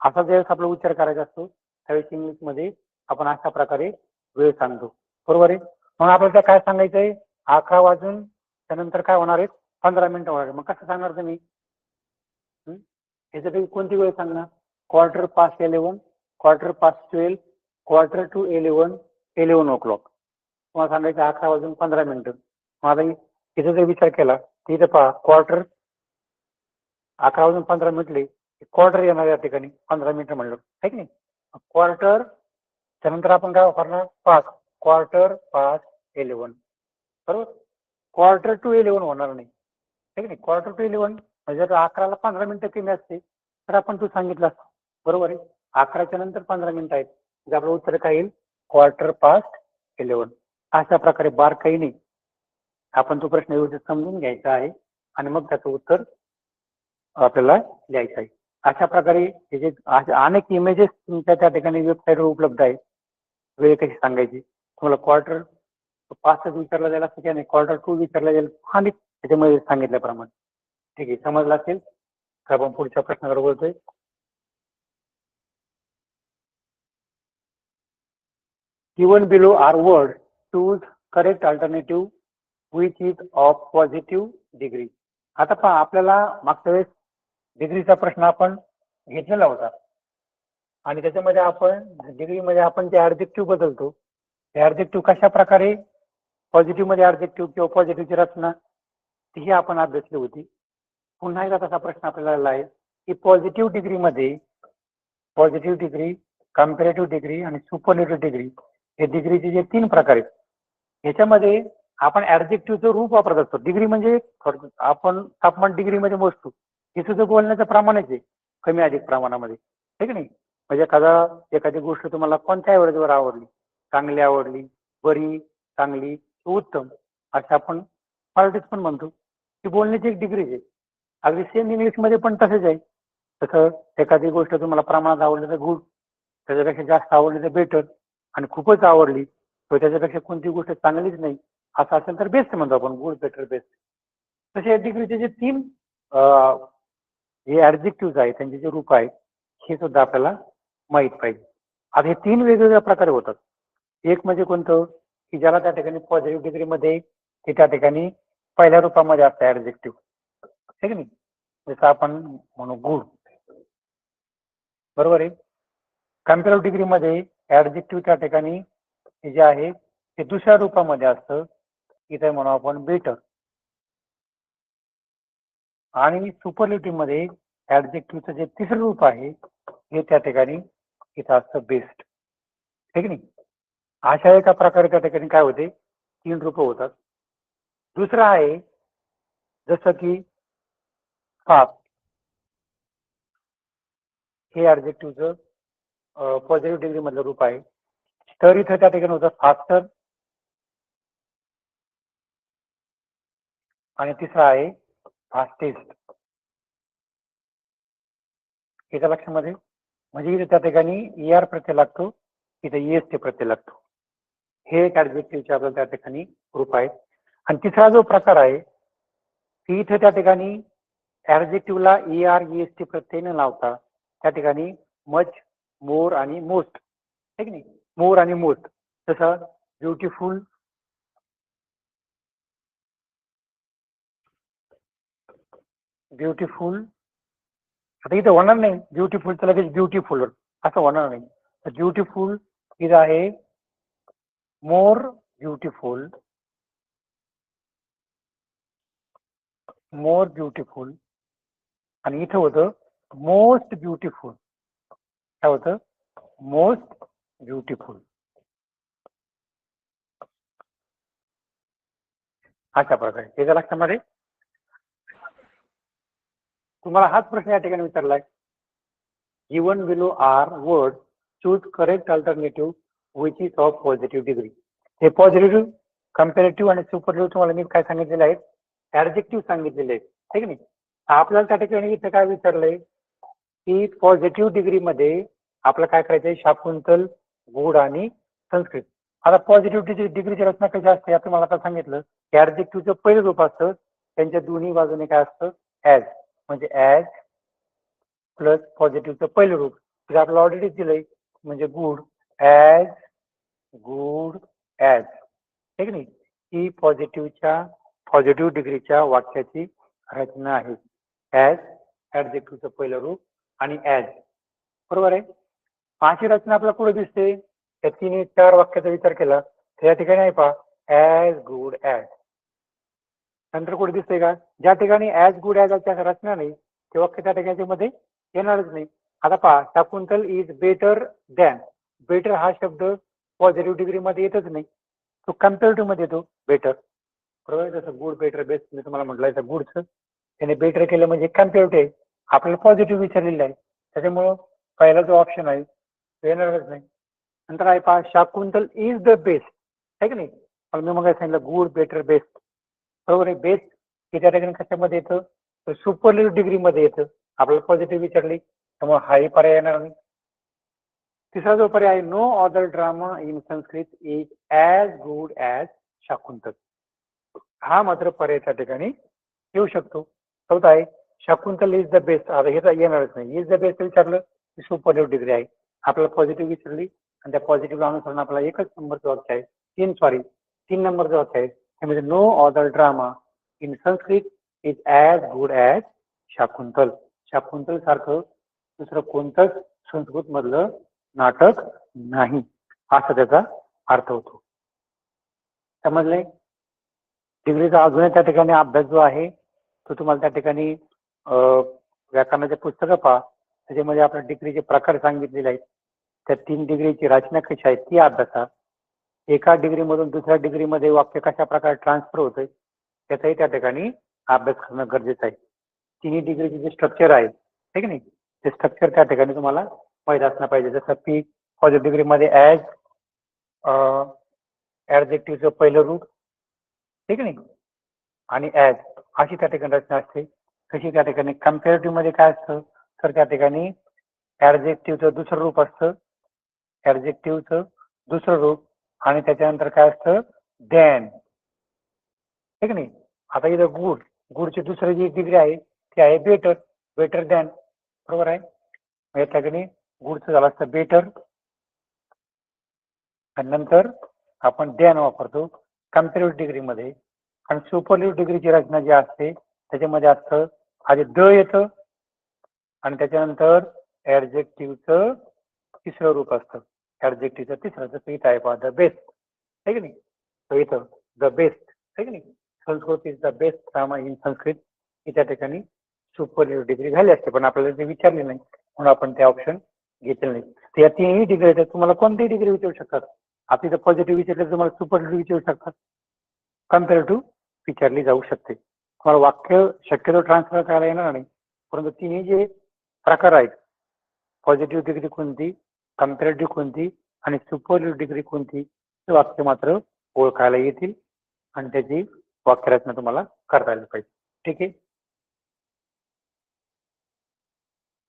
असा ज्यावेळेस आपला उच्चार करायचा असतो त्यावेळेस इंग्लिशमध्ये आपण अशा प्रकारे वेळ सांगतो. बरोबर आहे. म्हणून आपल्याला काय सांगायचंय? 11 वाजून त्यानंतर काय होणार आहे? 15 मिनिटं होणार आहे. मग कसं सांगणार तुम्ही? याच्यापैकी कोणती वेळ सांगणार? Quarter past 11, quarter past 12, quarter to 11, 11 o'clock. तुम्हाला सांगायचं 11 वाजून 15 मिनिटं. माझा इथं जर विचार केला तर इथं पहा क्वार्टर 11 वाजून 15 म्हटले क्वार्टर येणार या ठिकाणी 15 मिनिटं म्हणलं, आहे की नाही? क्वार्टर त्यानंतर आपण काय वापरणार? पाच. Quarter past 11. बरोबर. क्वार्टर टू 11 होणार नाही, आहे की नाही? क्वार्टर टू 11 म्हणजे जर 11ला 15 मिनिटं कमी असते तर आपण तू सांगितलं असतं. बरोबर आहे. 11च्या नंतर 15 मिनिटं आहेत. म्हणजे आपलं उत्तर काय येईल? Quarter past 11. अशा प्रकारे बारकाईने आपण तो प्रश्न व्यवस्थित समजून घ्यायचा आहे आणि मग त्याचं उत्तर आपल्याला लिहायचं आहे. अशा प्रकारे हे जे अनेक इमेजेस तुमच्या त्या ठिकाणी वेबसाईटवर उपलब्ध आहेत. वेळ कशी सांगायची? तुम्हाला क्वार्टर पाचच विचारला जाईल असं काही नाही. क्वार्टर टू विचारला जाईल आणि त्याच्यामध्ये सांगितल्याप्रमाणे. ठीक आहे. समजलं असेल तर आपण पुढच्या प्रश्नाकडे बोलतोय. Given below are words, choose correct alternative which is of positive degree. आता पहा, आपल्याला मागच्या वेळेस डिग्रीचा प्रश्न आपण घेतलेला होता आणि त्याच्यामध्ये आपण डिग्रीमध्ये आपण जे ऍडजेक्टिव्ह बदलतो ते ऍडजेक्टिव्ह कशा प्रकारे पॉझिटिव्ह मध्ये ऍडजेक्टिव्ह किंवा पॉझिटिव्हची रचना ही आपण अभ्यासली होती. पुन्हा एकदा तसा प्रश्न आपल्याला आहे की पॉझिटिव्ह डिग्री, कम्पॅरेटिव्ह डिग्री आणि सुपरलेटिव्ह डिग्री हे डिग्रीचे जे 3 प्रकार आहेत. ह्याच्यामध्ये आपण ऍडजेक्टिव्हचं रूप वापरत असतो. डिग्री म्हणजे आपण तापमान डिग्रीमध्ये मोजतो. हे सुद्धा बोलण्याचं प्रमाणच आहे, कमी अधिक प्रमाणामध्ये, आहे की नाही? म्हणजे एखादी गोष्ट तुम्हाला कोणत्या एवढ्यावर आवडली? चांगली आवडली, बरी, चांगली, उत्तम असं आपण मराठीत पण म्हणतो. ती बोलण्याची एक डिग्री आहे. अगदी सेम इंग्लिशमध्ये पण तसंच आहे. तसं एखादी गोष्ट तुम्हाला प्रमाणात आवडली तर गुड, त्याच्यापेक्षा जास्त आवडली तर बेटर, आणि खूपच आवडली तर त्याच्यापेक्षा कोणती गोष्ट चांगलीच नाही असं असेल तर बेस्ट म्हणतो आपण. Good, better, best. तसे डिग्रीचे जे 3 जे ऍडजेक्टिव्ह आहेत त्यांचे जे रूप आहेत हे सुद्धा आपल्याला माहित पाहिजे. आता हे 3 वेगवेगळ्या प्रकारे होतात. एक म्हणजे कोणतं की ज्याला त्या ठिकाणी पॉझिटिव्ह डिग्रीमध्ये ते त्या ठिकाणी पहिल्या रूपामध्ये असतं ऍडजेक्टिव्ह, आहे की नाही? जसं आपण म्हणू गुड. बरोबर आहे. कम्पॅरेटिव्ह डिग्रीमध्ये ऍडजेक्टिव्ह त्या ठिकाणी जे आहे ते दुसऱ्या रूपामध्ये असतं. इथे म्हणू आपण बेटर. आणि सुपरलेटिव्ह मध्ये ऍडजेक्टिव्हचं जे तिसरं रूप आहे हे त्या ठिकाणी इथं असतं बेस्ट, ठीक नाही? अशा एका प्रकारे त्या ठिकाणी काय होते? 3 रूप होतात. दुसरं आहे जसं की फास्ट. हे ऍडजेक्टिव्हचं पॉझिटिव्ह डिग्री मधलं रूप आहे. तर इथं त्या ठिकाणी होतं फास्टर, आणि तिसरा आहे फास्टेस्ट. येत्या लक्षामध्ये म्हणजे इथे त्या ठिकाणी ER प्रत्यय लागतो, इथे EST प्रत्यय लागतो. हे एक ऍडजेक्टिव्हचे आपल्याला त्या ठिकाणी ग्रुप आहेत. आणि तिसरा जो प्रकार आहे की इथे त्या ठिकाणी ऍडजेक्टिव्हला ER EST प्रत्यय न लावता त्या ठिकाणी मच, मोर आणि मोस्ट, ठीक नाही, मोर आणि मोस्ट. जसं ब्युटिफुल, ब्युटिफुल. आता इथं होणार नाही ब्युटिफुलचं लगेच ब्युटिफुल असं होणार नाही. तर ब्युटिफुल इथं आहे मोर ब्युटिफुल, मोर ब्युटिफुल. आणि इथं होतं मोस्ट ब्युटिफुल. काय होतं? Most beautiful. अशा प्रकारे. त्याच्या लक्षामध्ये तुम्हाला हाच प्रश्न या ठिकाणी विचारलाय. Given below are word, choose correct alternative which is of positive degree. हे पॉझिटिव्ह, कंपॅरेटिव्ह आणि सुपरलेटिव्ह तुम्हाला मी काय सांगितलेले आहेत? ऍडजेक्टिव्ह सांगितलेले आहेत, ठीक नाही. आपल्याला त्या ठिकाणी इथे काय विचारलंय की पॉझिटिव्ह डिग्री मध्ये आपलं काय करायचंय? शाकुंतल, गुड आणि संस्कृत. आता पॉझिटिव्ह डिग्रीची रचना कशी असते आता मला आता सांगितलं. ऍडजेक्टिव्हचं पहिलं रूप असतं, त्यांच्या दोन्ही बाजूने काय असतं? ऍज. म्हणजे ऍज प्लस पॉझिटिव्हचं पहिलं रूप जे आपल्याला ऑलरेडी दिलंय म्हणजे गुड, ऍज, गुड ऍज, ठीक नाही. ही पॉझिटिव्ह डिग्रीच्या वाक्याची रचना आहे. ऍज, ऍडजेक्टिव्हचं पहिलं रूप आणि ऍज, बरोबर आहे. अशी रचना आपल्याला पुढे दिसते. त्या 3-4 वाक्याचा विचार केला तर या ठिकाणी आहे पहा, ऍज गुड ऍज. नंतर कुठे दिसतंय का? ज्या ठिकाणी ऍज गुड ऍज रचना नाही ते वाक्य त्या ठिकाणी मध्ये येणारच नाही. आता पहा, Shakuntal is better than. Better हा शब्द पॉझिटिव्ह डिग्री मध्ये येतच नाही, तो कम्पॅरेटिव्ह मध्ये येतो बेटर, बरोबर. जसं गुड, बेटर, बेस्ट मी तुम्हाला म्हटलंय. तर गुडचं त्याने बेटर केलं म्हणजे कम्पॅरेटिव्ह आहे, आपल्याला पॉझिटिव्ह विचारलेलं आहे, त्याच्यामुळं पहिला जो ऑप्शन आहे तो येणारच नाही. नंतर आहे पहा, शाकुंतल इज द बेस्ट, आहे की नाही. पण मी मग सांगितलं गुड, बेटर, बेस्ट, बरोबर आहे. बेस्ट हे त्या ठिकाणी कशामध्ये येतं? तर सुपरलेटिव्ह डिग्री मध्ये येतं, आपल्याला पॉझिटिव्ह विचारली त्यामुळे हाही पर्याय येणार नाही. तिसरा जो पर्याय आहे, no other drama in Sanskrit is as good as Shakuntal. हा मात्र पर्याय त्या ठिकाणी येऊ शकतो. चौथा आहे, शाकुंतल इज द बेस्ट. आता हे येणारच नाही. इज द बेस्ट विचारलं की सुपरलेटिव्ह डिग्री आहे, आपल्याला पॉझिटिव्ह विचारली आणि त्या पॉझिटिव्ह अनुसरून आपल्याला एकच नंबरचं वाक्य आहे, 3 नंबरचं वाक्य आहे त्यामध्ये no other drama in Sanskrit is as good as Shakuntal. Shakuntal सारखं दुसरं कोणतंच संस्कृत मधलं नाटक नाही, असा त्याचा अर्थ होतो. समजले? डिग्रीचा अजूनही त्या ठिकाणी अभ्यास जो आहे तो तुम्हाला त्या ठिकाणी व्याकरणाचे पुस्तकं पहा, त्याच्यामध्ये आपल्या डिग्रीचे प्रकार सांगितलेले आहेत. त्या 3 डिग्रीची रचना कशी आहे ती अभ्यासा. एका डिग्रीमधून दुसऱ्या डिग्रीमध्ये वाक्य कशा प्रकारे ट्रान्सफर होतंय त्याचाही त्या ठिकाणी अभ्यास करणं गरजेचं आहे. 3 डिग्रीचे जे स्ट्रक्चर आहे, ठीक नाही, ते स्ट्रक्चर त्या ठिकाणी तुम्हाला माहीत असणं पाहिजे. जसं की पॉझिटिव्ह डिग्रीमध्ये ॲज, ऍडजेक्टिव्हचं पहिलं रूप, ठीक नाही, आणि ॲज अशी त्या ठिकाणी रचना असते. कशी त्या ठिकाणी कम्पॅरेटिव्ह मध्ये काय असतं तर त्या ठिकाणी ऍडजेक्टिव्हचं दुसरं रूप असतं, ऍडजेक्टिव्हचं दुसरं रूप आणि त्याच्यानंतर काय असतं? दॅन, ठीक नाही. आता इथं गुड, गुडची दुसरी जी डिग्री आहे ती आहे बेटर, बेटर दॅन, बरोबर आहे. या ठिकाणी गुडचं झालं असतं बेटर आणि नंतर आपण दॅन वापरतो कम्पॅरेटिव्ह डिग्रीमध्ये. आणि सुपरलेटिव्ह डिग्रीची रचना जी असते त्याच्यामध्ये असतं आधी द येतं आणि त्याच्यानंतर ऍडजेक्टिव्हचं तिसरं रूप असतं, ऍडजेक्टिव्हचं तिसरं. जसं इथं आहे पहा, द बेस्ट, आहे की नाही. तर इथं द बेस्ट, आहे की नाही. Sanskrit is the best drama in Sanskrit ही त्या ठिकाणी सुपरलेटिव्ह डिग्री झाली असते, पण आपल्याला ते विचारले नाही म्हणून आपण ते ऑप्शन घेतले नाही. तर या 3ही डिग्री आहेत, तुम्हाला कोणतीही डिग्री विचारू शकतात. आपली जर पॉझिटिव्ह विचारलं तुम्हाला सुपरलेटिव्ह विचारू शकतात, कम्पॅरेटिव्ह विचारली जाऊ शकते. तुम्हाला वाक्य शक्यतो ट्रान्सफर करायला येणार नाही, परंतु 3ही जे प्रकार आहेत, पॉझिटिव्ह डिग्री कोणती, कम्पॅरेटिव्ह कोणती आणि सुपरलेटिव्ह डिग्री कोणती, ते वाक्य मात्र ओळखायला येतील आणि त्याची वाक्यरचना तुम्हाला करता आली पाहिजे. ठीक आहे.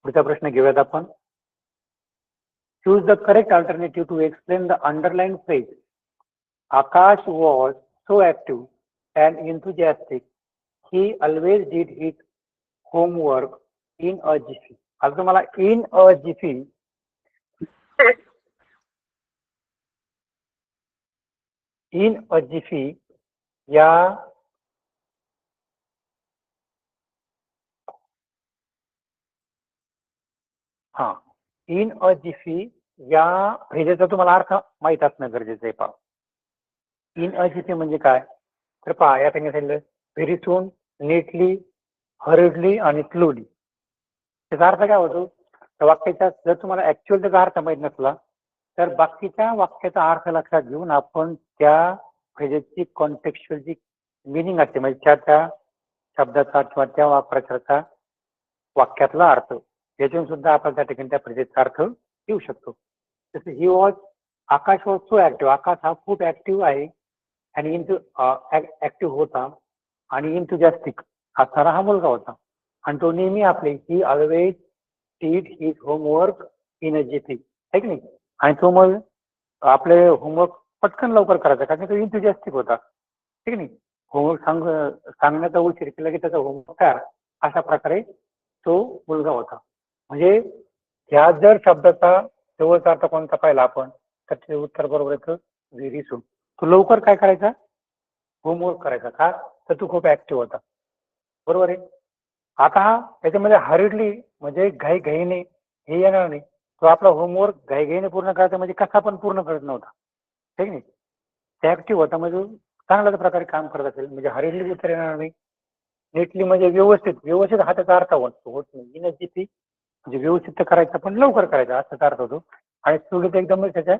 पुढचा प्रश्न घेऊयात आपण. Choose the correct alternative to explain the underline phrase. Akash was so active and enthusiastic. He always did his homework in a jiffy. आता तुम्हाला in a jiffy या इन अ जिफी या फ्रेजेचा तुम्हाला अर्थ माहित असणं गरजेचं आहे. पहा, इन अ जिफी म्हणजे काय, तर पहा या ठिकाणी सांगितलं व्हेरी सून, नीटली, हरिडली आणि स्लोली. त्याचा अर्थ काय होतो, त्या वाक्याचा जर तुम्हाला ऍक्च्युअल त्याचा अर्थ माहित नसला तर बाकीच्या वाक्याचा अर्थ लक्षात घेऊन आपण त्या फ्रेजेसची कॉन्टेक्स्चुअल जी मिनिंग असते म्हणजे त्या शब्दाचा किंवा त्या वाक्प्रचाराचा वाक्यातला अर्थ यातून सुद्धा आपण त्या ठिकाणी त्या फ्रेजेसचा अर्थ येऊ शकतो. जसं he was, Akash was so active. Akash हा खूप ऍक्टिव्ह आहे आणि ऍक्टिव्ह होता आणि इंथुजॅस्टिक असणारा हा मुलगा होता. आणि तो नेहमी आपले he always did his homework in a jiffy, आहे की नाही. आणि तो मग आपले होमवर्क पटकन लवकर करायचा कारण तो इंथुजॅस्टिक होता, ठीक नाही. होमवर्क सांगण्याचा उशीर केला की त्याचा होमवर्क तयार, अशा प्रकारे तो मुलगा होता. म्हणजे ह्या जर शब्दाचा जवळचा अर्थ कोणता पाहिला आपण तर ते उत्तर बरोबर येतं व्हेरी सून. तो लवकर काय करायचा, होमवर्क करायचा. का तर तो खूप ऍक्टिव्ह होता, बरोबर आहे. आता हा त्याच्यामध्ये हरिडली म्हणजे घाईघाईने हे येणार नाही. तो आपला होमवर्क घाईघाईने पूर्ण करायचा म्हणजे कसा पण पूर्ण करत नव्हता, ठीक नाही. ऍक्टिव्ह होता म्हणजे चांगल्या प्रकारे काम करत असेल म्हणजे हरिडली उत्तर येणार नाही. नीटली म्हणजे व्यवस्थित हा त्याचा अर्थ होत नाही. इनर्जी म्हणजे व्यवस्थित करायचं पण लवकर करायचं असा अर्थ होतो. आणि सुरळीत एकदम त्याच्या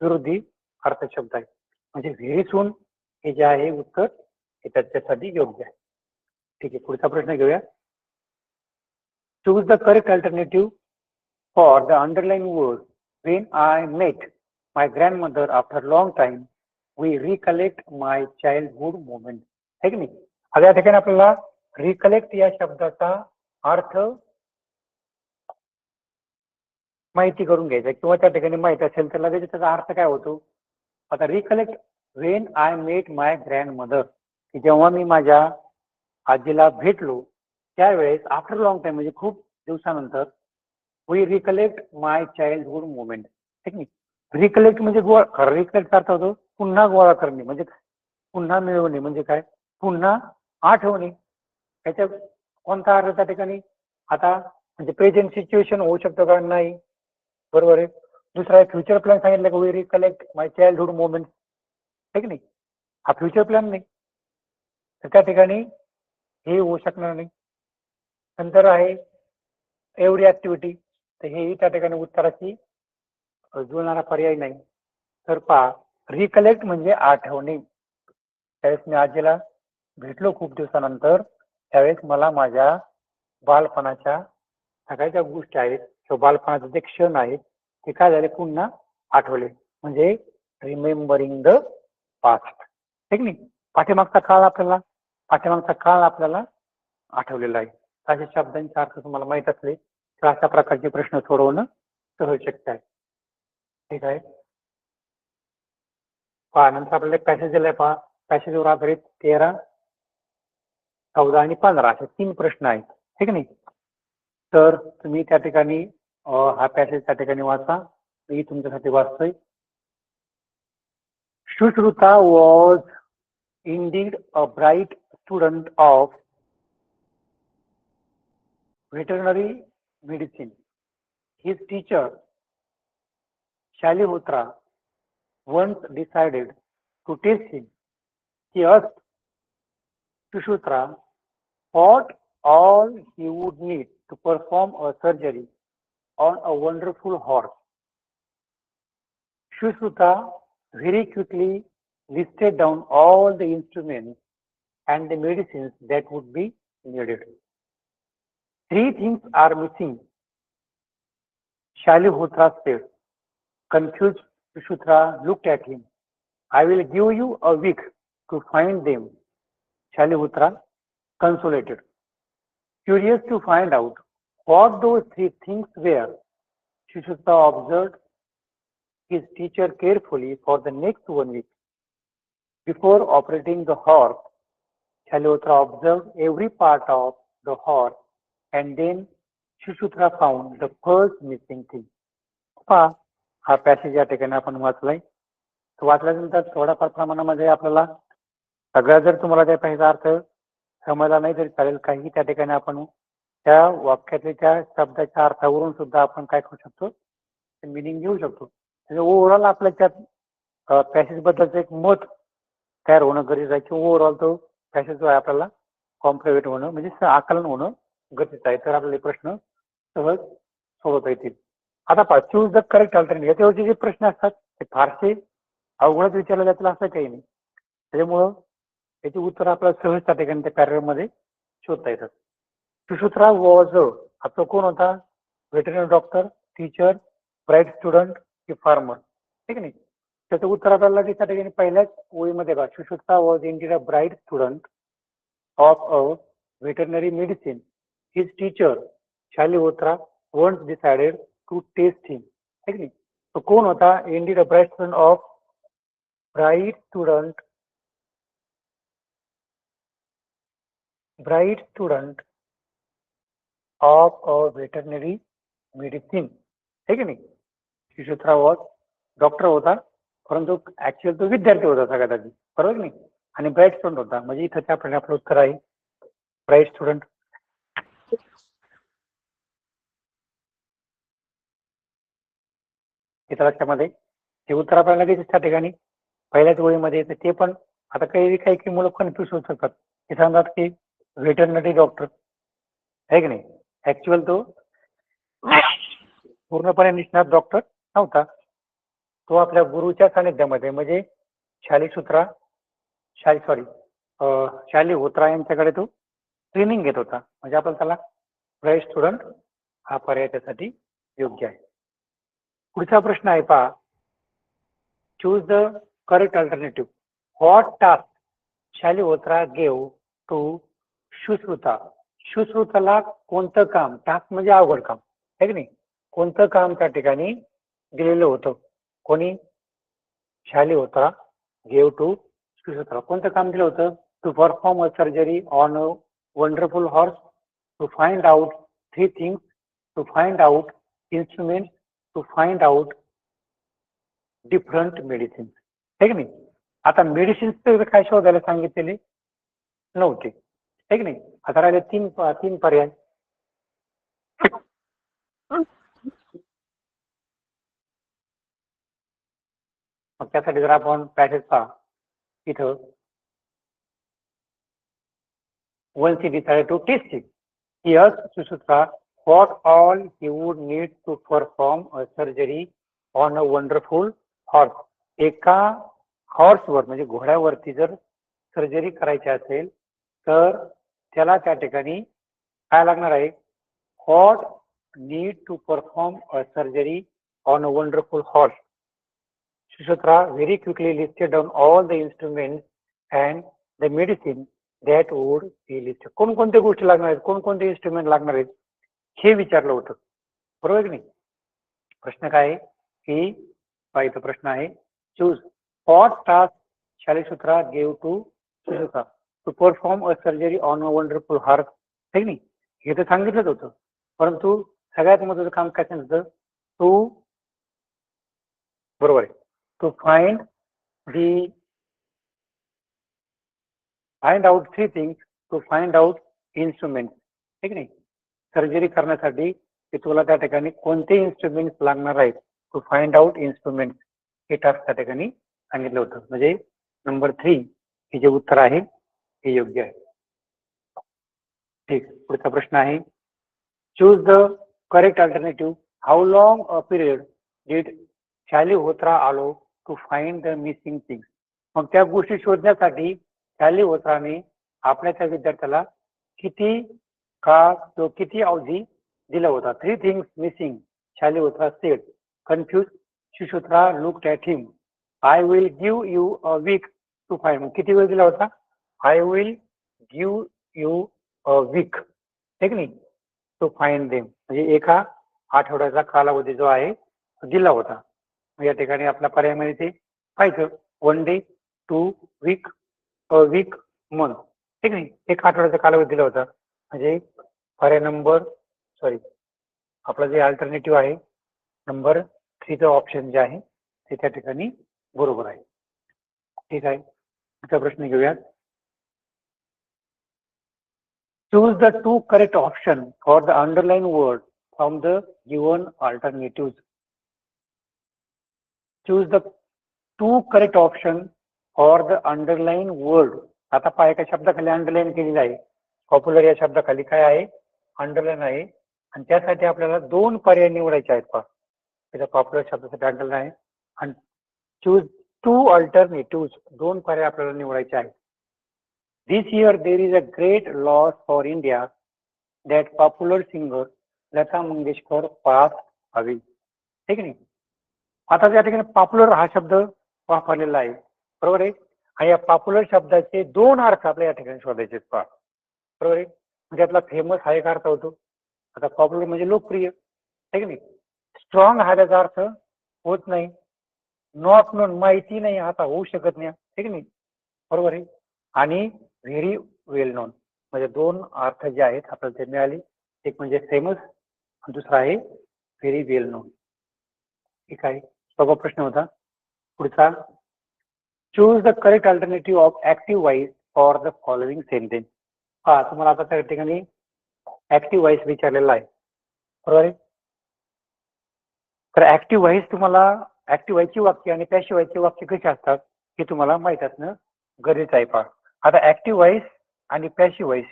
विरोधी अर्थ शब्द आहे. म्हणजे व्हेरी सून हे जे आहे उत्तर हे त्याच्यासाठी योग्य आहे. ठीक आहे, पुढचा प्रश्न घेऊया. Choose the correct alternative for the underline word. When I met my grandmother after long time we recollect my childhood moment, आहे की नाही. आता या ठिकाणी आपल्याला रिकलेक्ट या शब्दाचा अर्थ माहिती करून घ्यायचा किंवा त्या ठिकाणी माहिती असेल तर लगेच त्याचा अर्थ काय होतो. आता recollect Wien I met my grandmother, की जेव्हा मी माझ्या आजीला भेटलो त्यावेळेस आफ्टर लॉंग टाइम म्हणजे खूप दिवसानंतर we recollect my childhood moment, ठीक नाही. रिकलेक्ट म्हणजे रिकलेक्ट अर्थ होतो पुन्हा गोळा करणे म्हणजे पुन्हा मिळवणे म्हणजे काय, पुन्हा आठवणे. त्याच्या कोणता अर्थ त्या ठिकाणी आता म्हणजे प्रेझेंट सिच्युएशन होऊ शकतं का, नाही, बरोबर आहे. दुसरा फ्युचर प्लॅन सांगितलं का we recollect my childhood moment, ठीक नाही. हा फ्युचर प्लॅन नाही तर त्या ठिकाणी हे होऊ शकणार नाही. नंतर आहे एव्हरी ऍक्टिव्हिटी, तर हेही त्या ठिकाणी उत्तराची जुळणारा पर्याय नाही. तर पहा रिकलेक्ट म्हणजे आठवणे. त्यावेळेस मी आजीला भेटलो खूप दिवसानंतर त्यावेळेस मला माझ्या बालपणाच्या सगळ्या ज्या गोष्टी आहेत किंवा बालपणाचे जे क्षण आहेत ते काय झाले पुन्हा आठवले म्हणजे रिमेंबरिंग द पास्ट, ठीक नाही. पाठीमागचा काळ आपल्याला आठवलेला आहे. अशा शब्दांचे अर्थ तुम्हाला माहित असले तर अशा प्रकारचे प्रश्न सोडवणं सहज शक्य आहे. ठीक आहे. पहा नंतर आपल्याला पॅसेज दिलाय. पहा पॅसेजवर आधारित 13, 14 आणि 15 असे 3 प्रश्न आहेत, ठीक नाही. तर तुम्ही त्या ठिकाणी हा पॅसेज त्या ठिकाणी वाचा. मी तुमच्यासाठी वाचतोय. Sushruta was indeed a bright student of veterinary medicine. His teacher, Shalihotra, once decided to test him. He asked Sushruta what all he would need to perform a surgery on a wonderful horse. Sushruta very quickly listed down all the instruments and the medicines that would be needed. 3 things are missing, Shalihotra said. Confused, Sushruta looked at him. I will give you a week to find them. Shalihotra consolated. Curious to find out what those three things were, Shushruta observed his teacher carefully for the next 1 week. Before operating the horse, Shalihotra observed every part of the horse and then Shushruta found the first missing thing. पहा, हा passage या ठिकाणी आपण वाचलाय. तो वाचल्यानंतर थोड्याफार प्रमाणामध्ये आपल्याला सगळा जर तुम्हाला त्या पाहिजे अर्थ समजला नाही तरी चालेल, काही त्या ठिकाणी आपण त्या वाक्यातल्या त्या शब्दाच्या अर्थावरून सुद्धा आपण काय करू शकतो, मिनिंग घेऊ शकतो. म्हणजे ओव्हरऑल आपल्या त्या पॅसेज बद्दलचं एक मत तयार होणं गरजेचं आहे की ओव्हरऑल तो पॅसेज जो आहे आपल्याला कॉम्प्लिमेंट होणं म्हणजे आकलन होणं गरजेचं आहे. तर आपल्याला प्रश्न सहज सोडवता येतील. आता पहा, चूज द करेक्ट अल्टरनेटिव्ह. याच्यावरचे जे प्रश्न असतात ते फारसे अवघडच विचारले जातील असं काही नाही. त्याच्यामुळं त्याची उत्तर आपल्याला सहज त्या ठिकाणी त्या पॅरेग्राफमध्ये शोधता येतात. सुश्रुता वॉज आपला कोण होता? Veterinary doctor, teacher, bright student की फार्मर. ठीक आहे. त्याचं उत्तर आपल्याला त्या ठिकाणी पहिल्याच ओळीमध्ये बघा, Sushruta was indeed a bright student of a veterinary medicine. His teacher Shalihotra once decided to test him. ठीक आहे. तो कोण होता? Indeed a bright student of bright student of a veterinary medicine. ठीक आहे. सुश्रुता वॉज डॉक्टर होता, परंतु ऍक्च्युअल तो विद्यार्थी होता सगळ्यात आधी, बरोबर नाही. आणि ब्राईट स्टुडंट होता, म्हणजे इथं त्या प्रश्नाचं आपलं उत्तर आहे ब्राईट स्टुडंट. इथं लक्षामध्ये हे उत्तर आपल्याला लगेच त्या ठिकाणी पहिल्याच ओळीमध्ये येतं. ते पण आता काही मुलं कन्फ्युज होऊ शकतात. ते सांगतात की वेटरनरी डॉक्टर आहे की नाही, ऍक्च्युअल तो पूर्णपणे निष्णात डॉक्टर नव्हता. तो आपल्या गुरुच्या सानिध्यामध्ये म्हणजे शालिहोत्रा यांच्याकडे तो ट्रेनिंग घेत होता. म्हणजे आपण त्याला ब्राईट स्टुडंट हा पर्याय त्यासाठी योग्य आहे. पुढचा प्रश्न आहे पहा, choose the correct alternative. What task Shalihotra gave to Sushruta. सुश्रुताला कोणतं काम, टास्क म्हणजे अवघड काम आहे की नाही, कोणतं काम त्या ठिकाणी दिलेलं होतं? कोणी? Shalihotra gave to Sushruta. कोणतं काम दिलं होतं? To perform a surgery on a wonderful horse, to find out 3 things, to find out instrument, to find out different medicine. आहे की नाही. आता मेडिसिन्स काय शोधायला सांगितलेले नव्हते, आहे की नाही. आता राहिले तीन पर्याय. मग त्यासाठी जर आपण पॅसेज पहा, इथं once he decided to test it, he asked Sushruta what all he would need to perform a surgery on a wonderful horse. एका हॉर्सवर म्हणजे घोड्यावरती जर सर्जरी करायची असेल तर त्याला त्या ठिकाणी काय लागणार आहे? What need to perform a surgery on a wonderful horse. Sushruta very quickly listed down all the instruments and the medicine that would be listed. कोणकोणत्या गोष्टी लागणार आहेत, कोणकोणते इन्स्ट्रुमेंट लागणार आहेत हे विचारलं होतं, बरोबर की नाही. प्रश्न काय आहे की इथं प्रश्न आहे, choose what task Shalihotra gave to Sushruta to perform a surgery on a wonderful horse. आहे की नाही. हे तर सांगितलंच होतं, परंतु सगळ्यात महत्वाचं काम काय सांगितलं? टू, बरोबर आहे, to find out 3 things, to find out instrument. ठीक नाही. सर्जरी करण्यासाठी ते तुला त्या ठिकाणी कोणते इन्स्ट्रुमेंट लागणार आहेत, टू फाइंड आउट इन्स्ट्रुमेंट हे टास्क त्या ठिकाणी सांगितलं होतं. म्हणजे नंबर 3 हे जे उत्तर आहे हे योग्य आहे. ठीक. पुढचा प्रश्न आहे, choose the correct alternative. How long a period did Shalihotra allow to find the missing things. मग त्या गोष्टी शोधण्यासाठी शालिहोत्राने आपल्या त्या विद्यार्थ्याला किती अवधी दिला होता? 3 things missing, Shalihotra said. Confuse, Sushruta looked at him. I will give you a week to find. किती वेळ दिला होता? I will give you a week, ठीक नाही, टू फाइंड देम, म्हणजे एका आठवड्याचा कालावधी जो आहे तो दिला होता. या ठिकाणी आपल्या पर्यायामध्ये ते पाहिजे 1 day, 2 week, a week, month, ठीक नाही, एक आठवड्याचा कालावधी दिला होता. म्हणजे पर्याय नंबर आपला जे अल्टरनेटिव्ह आहे नंबर 3चं ऑप्शन जे आहे ते त्या ठिकाणी बरोबर आहे. ठीक आहे, पुढचा प्रश्न घेऊयात. Choose the 2 correct option for the underline word from the given alternative. Choose the 2 correct option for the underline word. आता पहा, एका शब्दाखाली अंडरलाइन केलेलं आहे. पॉप्युलर या शब्दाखाली काय आहे, अंडरलाइन आहे, आणि त्यासाठी आपल्याला 2 पर्याय निवडायचे आहेत. पहा, त्याच्या पॉप्युलर शब्दासाठी अंडरलाइन आहे आणि चूज 2 अल्टरनेटिव्ह, 2 पर्याय आपल्याला निवडायचे आहेत. This year there is a great loss for India that popular singer Lata Mangeshkar passed away. ठीक नाही, आता त्या ठिकाणी पॉप्युलर हा शब्द वापरलेला आहे, बरोबर आहे. आणि या पॉप्युलर शब्दाचे 2 अर्थ आपल्या या ठिकाणी शोधायचे आहेत. पहा, बरोबर आहे. म्हणजे त्यातला फेमस हा एक अर्थ होतो. आता पॉप्युलर म्हणजे लोकप्रिय, ठीक नाही. स्ट्रॉंग हा त्याचा अर्थ होत नाही. नॉट नोन माहिती नाही, आता होऊ शकत नाही, ठीक नाही, बरोबर आहे. आणि व्हेरी वेल नोन, म्हणजे 2 अर्थ जे आहेत आपल्याला ते मिळाले. एक म्हणजे फेमस, दुसरा आहे व्हेरी वेल नोन. ठीक आहे, सोपा प्रश्न होता. पुढचा, choose the correct alternative of active voice for the following sentence. हा, तुम्हाला आता त्या ठिकाणी ऍक्टिव्ह व्हॉइस विचारलेला आहे, बरोबर आहे. तर ऍक्टिव्ह व्हॉइस तुम्हाला ऍक्टिव्ह व्हॉइसची वाक्य आणि पॅसिव्ह व्हॉइसची वाक्य कशी असतात हे तुम्हाला माहित असणं गरजेचं आहे. पहा, आता ऍक्टिव्ह व्हॉइस आणि पॅसिव्ह व्हॉइस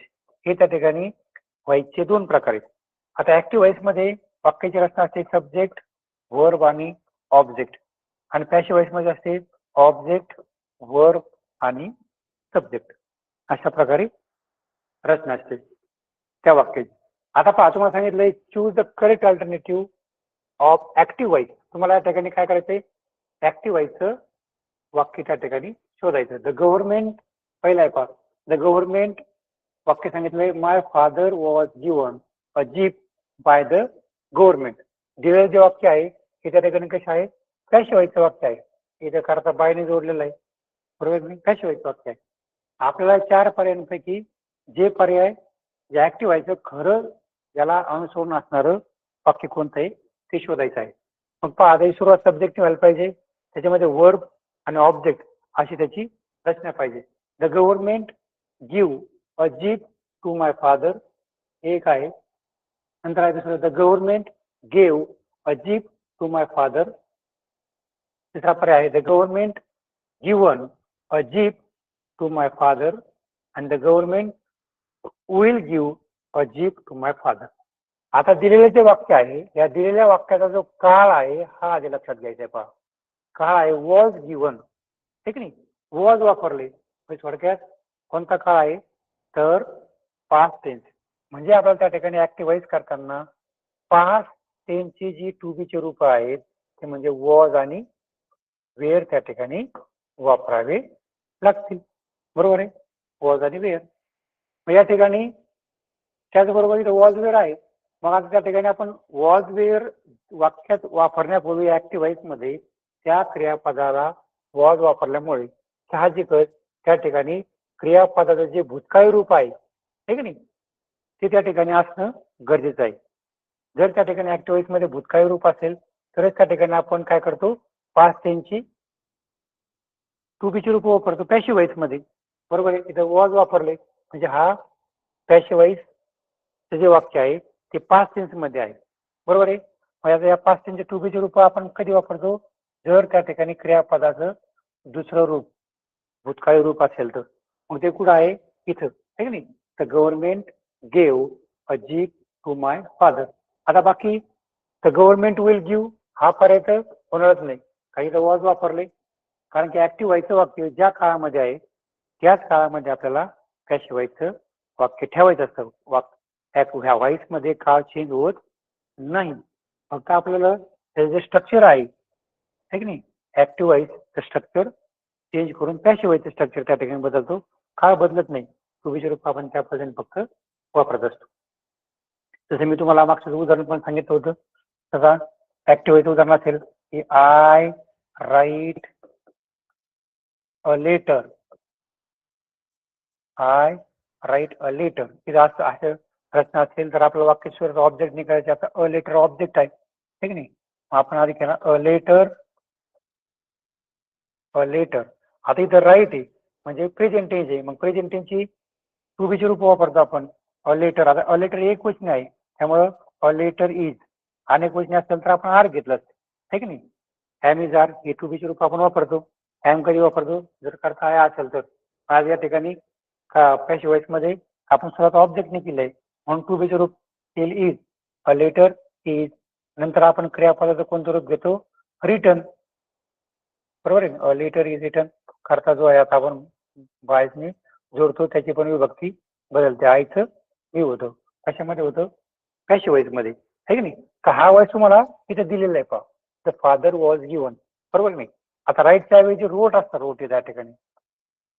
हे त्या ठिकाणी व्हॉइसचे 2 प्रकार आहेत. आता ऍक्टिव्ह व्हॉइस मध्ये वाक्याची रचना असते सब्जेक्ट, वर्ब आणि ऑब्जेक्ट, आणि पॅसिव्ह व्हॉइस मध्ये असते ऑब्जेक्ट, वर्ब आणि सब्जेक्ट. अशा प्रकारे रचना असते त्या वाक्याची. आता पहा, तुम्हाला सांगितलंय choose the correct alternative of active voice. तुम्हाला या ठिकाणी काय करायचंय, ऍक्टिव्ह व्हॉइसचं वाक्य त्या ठिकाणी शोधायचं. द गव्हर्नमेंट, पहिला आहे पहा, द गव्हर्नमेंट वाक्य सांगितलंय my father was given a jeep by the government. दिलेलं जे वाक्य आहे हे त्या ठिकाणी कसं आहे, पॅसिव्ह व्हॉइसचं वाक्य आहे. इथे करता बायने जोडलेलं आहे, बरोबर नाही, पॅसिव्ह व्हॉइसचं वाक्य आहे. आपल्याला 4 पर्यायांपैकी जे पर्याय जे ऍक्टिव्ह व्हायचं खरं याला अनुसरून असणारं वाक्य कोणतं आहे ते शोधायचं आहे. मग पहा, आता ही सुरुवात सब्जेक्ट व्हायला पाहिजे, त्याच्यामध्ये वर्ब आणि ऑब्जेक्ट अशी त्याची रचना पाहिजे. The government give a jeep to my father, एक आहे. नंतर आहे दुसरं, the government gave a jeep to my father. तिसरा पर्याय आहे the government given a jeep to my father and the government will give a jeep to my father. आता दिलेलं जे वाक्य आहे, या दिलेल्या वाक्याचा जो काळ आहे हा आधी लक्षात घ्यायचा आहे. पहा, काळ आहे वॉज गिवन, ठीक नाही, वॉज वापरले, थोडक्यात कोणता काळ आहे तर पास्ट टेन्स. म्हणजे आपल्याला त्या ठिकाणी ऍक्टिव्ह व्हॉइस करताना पास्ट टेन्सची जी टू बी चे रूप आहेत ते म्हणजे वॉज आणि वेअर त्या ठिकाणी वापरावे लागतील, बरोबर आहे, वॉज आणि वेअर. मग या ठिकाणी त्याचबरोबर इथं वॉज वेअर आहे. मग आता त्या ठिकाणी आपण वॉज वेअर वाक्यात वापरण्यापूर्वी ऍक्टिव्ह व्हॉइस मध्ये त्या क्रियापदाला वॉज वापरल्यामुळे साहजिकच त्या ठिकाणी क्रियापदाचं जे भूतकाळी रूप आहे, ठीक नाही, ते त्या ठिकाणी असणं गरजेचं आहे. जर त्या ठिकाणी ऍक्टिव्ह व्हॉइस मध्ये भूतकाळी रूप असेल तरच त्या ठिकाणी आपण काय करतो, पास्ट टेन्सची टू बी ची रूप वापरतो पॅसिव्ह व्हॉइस मध्ये, बरोबर आहे. इथं वॉज वापरले म्हणजे हा पॅसिव्ह व्हॉइस जे वाक्य आहे ते पास्ट टेन्स मध्ये आहे, बरोबर आहे. मग या पास्ट टेन्सचे टू बी चे रूप आपण कधी वापरतो, जर त्या ठिकाणी क्रियापदाचं दुसरं रूप भूतकाळी रूप असेल तर. मग ते कुठं आहे, इथं, ठीक नाही. The government gave a jeep to my father. आता बाकी द गव्हर्नमेंट विल गिव्ह हा पर्याय तर होणारच नाही, काही तर वॉज वापरले, कारण की ऍक्टिव्ह व्हायचं वाक्य ज्या काळामध्ये आहे त्याच काळामध्ये आपल्याला पॅसिव्ह व्हायचं वाक्य ठेवायचं असतं. ह्या व्हाईस मध्ये काळ चेंज होत नाही, फक्त आपल्याला त्याचं जे स्ट्रक्चर आहे, ठीक नाही, ऍक्टिव्ह व्हाईस स्ट्रक्चर चेंज करून पॅसिव्ह व्हायचं स्ट्रक्चर त्या ठिकाणी बदलतो, काळ बदलत नाही. टू बीचे रूप आपण त्या पद्धतीने फक्त वापरत असतो. जसं मी तुम्हाला मागचं उदाहरण पण सांगितलं होतं, तसा ऍक्टिव्ह उदाहरण असेल की I write a letter. I write a letter. तिथं असं प्रश्न असेल तर आपलं वाक्य स्वरूप ऑब्जेक्ट निघायचे. आता अ लेटर ऑब्जेक्ट आहे, ठीक नाही. आपण आधी केला अ लेटर. A letter. आता इथं राईट आहे म्हणजे प्रेझेंट टेन्स आहे. मग प्रेझेंट टेन्सची टू बीचे रूप वापरतो आपण अ लेटर. आता अ लेटर एक वचन आहे, त्यामुळं अ लेटर इज. अनेक वचने असेल तर आपण आर घेतलं असतं, ठीक नाही. हॅम इज आर हे टू बीचे रूप आपण वापरतो. हॅम कधी वापरतो जर करता आहे असेल तर. आज या ठिकाणी पॅसिव्ह वॉइस मध्ये आपण स्वतः ऑब्जेक्टने केलंय म्हणून टू बीचे रूप टिल इज. A letter is. नंतर आपण क्रियापदाचं कोणतं रूप घेतो, रिटर्न. बरोबर आहे. A letter is return. करता जो आहे आता आपण बायसने जोडतो त्याची पण विभक्ती बदलते. आईचं मी होतं कशामध्ये होतं, पॅसिव्ह वॉइस मध्ये, है की नाही. तर हा वॉइस तुम्हाला इथे दिलेला आहे पहा. The father was given. बरोबर नाही. आता राईटच्या ऐवजी रोट असतं, रोट त्या ठिकाणी,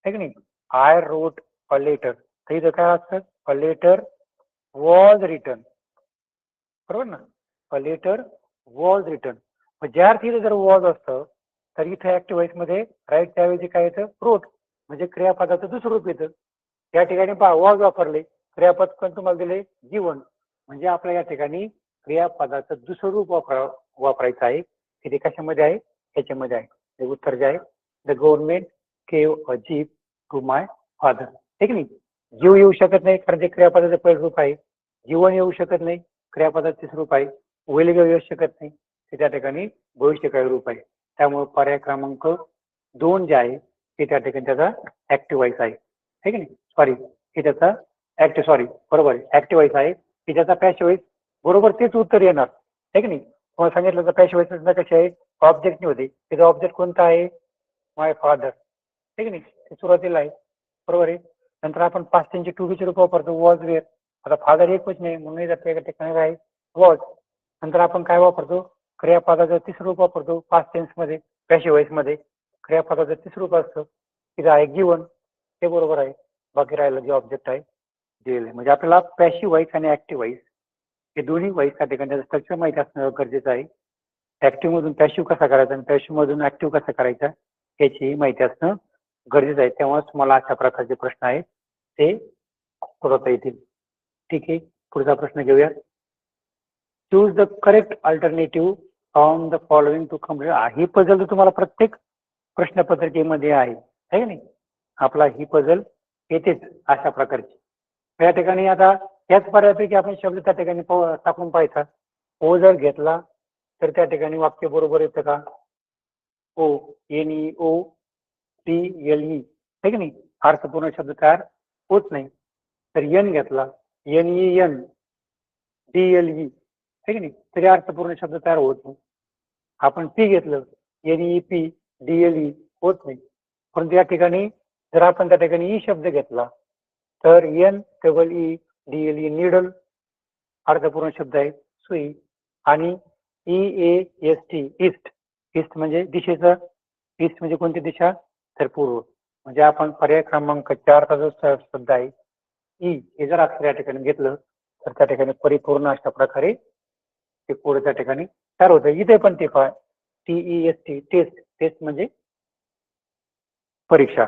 है की नाही. I wrote a letter. तर इथं काय असतं, अ लेटर वॉज रिटर्न. बरोबर ना. A letter was return. मग ज्या अर्थी जर वॉज असतं तर इथे ऍक्टिव्ह वॉइस मध्ये राईटच्या ऐवजी काय येतं, रोट. म्हणजे क्रियापदाचं दुसरं रूप येतं. या ठिकाणी पहा वॉज वापरले, क्रियापद पण तुम्हाला दिले गिवन. म्हणजे आपल्या या ठिकाणी क्रियापदाचं दुसरं रूप वापरायचं आहे. ते कशामध्ये आहे, ह्याच्यामध्ये आहे. ते उत्तर जे आहे, the government gave a jeep to my father. ठीक नाही. जीव येऊ शकत नाही कारण ते क्रियापदाचं पहिलं रूप आहे. जीवन येऊ शकत नाही, क्रियापदाचं तिसरं रूप आहे. वेलगेव येऊ शकत नाही, ते त्या ठिकाणी भविष्यकाळी रूप आहे. त्यामुळे पर्याय क्रमांक 2 जे आहे ते त्या ठिकाणी त्याचा ऍक्टिव्ह वॉइस आहे, ठीक आहे. सॉरी, हे त्याचा ऍक्टिव्ह, सॉरी बरोबर आहे, ऍक्टिव्ह वॉइस आहे की त्याचा पॅसिव्ह वॉइस. बरोबर तेच उत्तर येणार, ठीक नाही. तुम्हाला सांगितलं तर पॅसिव्ह वॉइस कसे आहे, ऑब्जेक्ट होते. त्याचा ऑब्जेक्ट कोणता आहे, माय फादर, ठीक नाही. ते सुरुवातीला आहे, बरोबर आहे. नंतर आपण पास्ट टेन्सचे टू बीचे रूप वापरतो, वॉज वेअर. आता फादर एकच नाही म्हणून त्या ठिकाणी काय वॉज. नंतर आपण काय वापरतो, क्रियापदाचं तिसरं रूप वापरतो पास्ट टेन्स मध्ये, पॅसिव्ह वॉइस मध्ये. क्रियापदाचं तिसरं रूप असतं, तिथं आहे गिवन, ते बरोबर आहे. बाकी राहिलं जे ऑब्जेक्ट आहे दिलेलं आहे. म्हणजे आपल्याला पॅसिव्ह वॉइस आणि ऍक्टिव्ह वॉइस हे दोन्ही वॉइस त्या ठिकाणी त्याचं स्ट्रक्चर माहिती असणं गरजेचं आहे. ऍक्टिव्ह मधून पॅसिव्ह कसा करायचा आणि पॅसिव्ह मधून ऍक्टिव्ह कसा करायचा याची माहिती असणं गरजेचं आहे. तेव्हाच तुम्हाला अशा प्रकारचे प्रश्न आहेत ते सोडवता येतील. ठीक आहे, पुढचा प्रश्न घेऊया. Choose the correct alternative from the following to complete. ही पझल तर तुम्हाला प्रत्येक प्रश्नपत्रिकेमध्ये आहे, है की नाही. आपला ही पझल येतेच अशा प्रकारची. या ठिकाणी आता याच पर्यायापैकी आपण शब्द त्या ठिकाणी टाकून पाहायचा. ओ जर घेतला तर त्या ठिकाणी वाक्य बरोबर येतं का, O N E O T L E, है की नाही. अर्थपूर्ण शब्द तयार होत नाही. तर एन घेतला, N E N D L E, है की नाही, तरी अर्थपूर्ण शब्द तयार होत नाही. आपण पी घेतलं, N E P D L E, होत नाही. परंतु या ठिकाणी जर आपण त्या ठिकाणी ई शब्द घेतला तर N double E D L E needle, अर्थपूर्ण शब्द आहे सुई. आणि E A S T east, east म्हणजे दिशेचा, ईस्ट म्हणजे कोणती दिशा, तर पूर्व. म्हणजे आपण पर्याय क्रमांक 4चा जो शब्द आहे ई, हे जर अक्षर या ठिकाणी घेतलं तर त्या ठिकाणी परिपूर्ण अशा प्रकारे ते पुढे त्या ठिकाणी तयार होतं. इथे पण ते TEST, टेस्ट, टेस्ट म्हणजे परीक्षा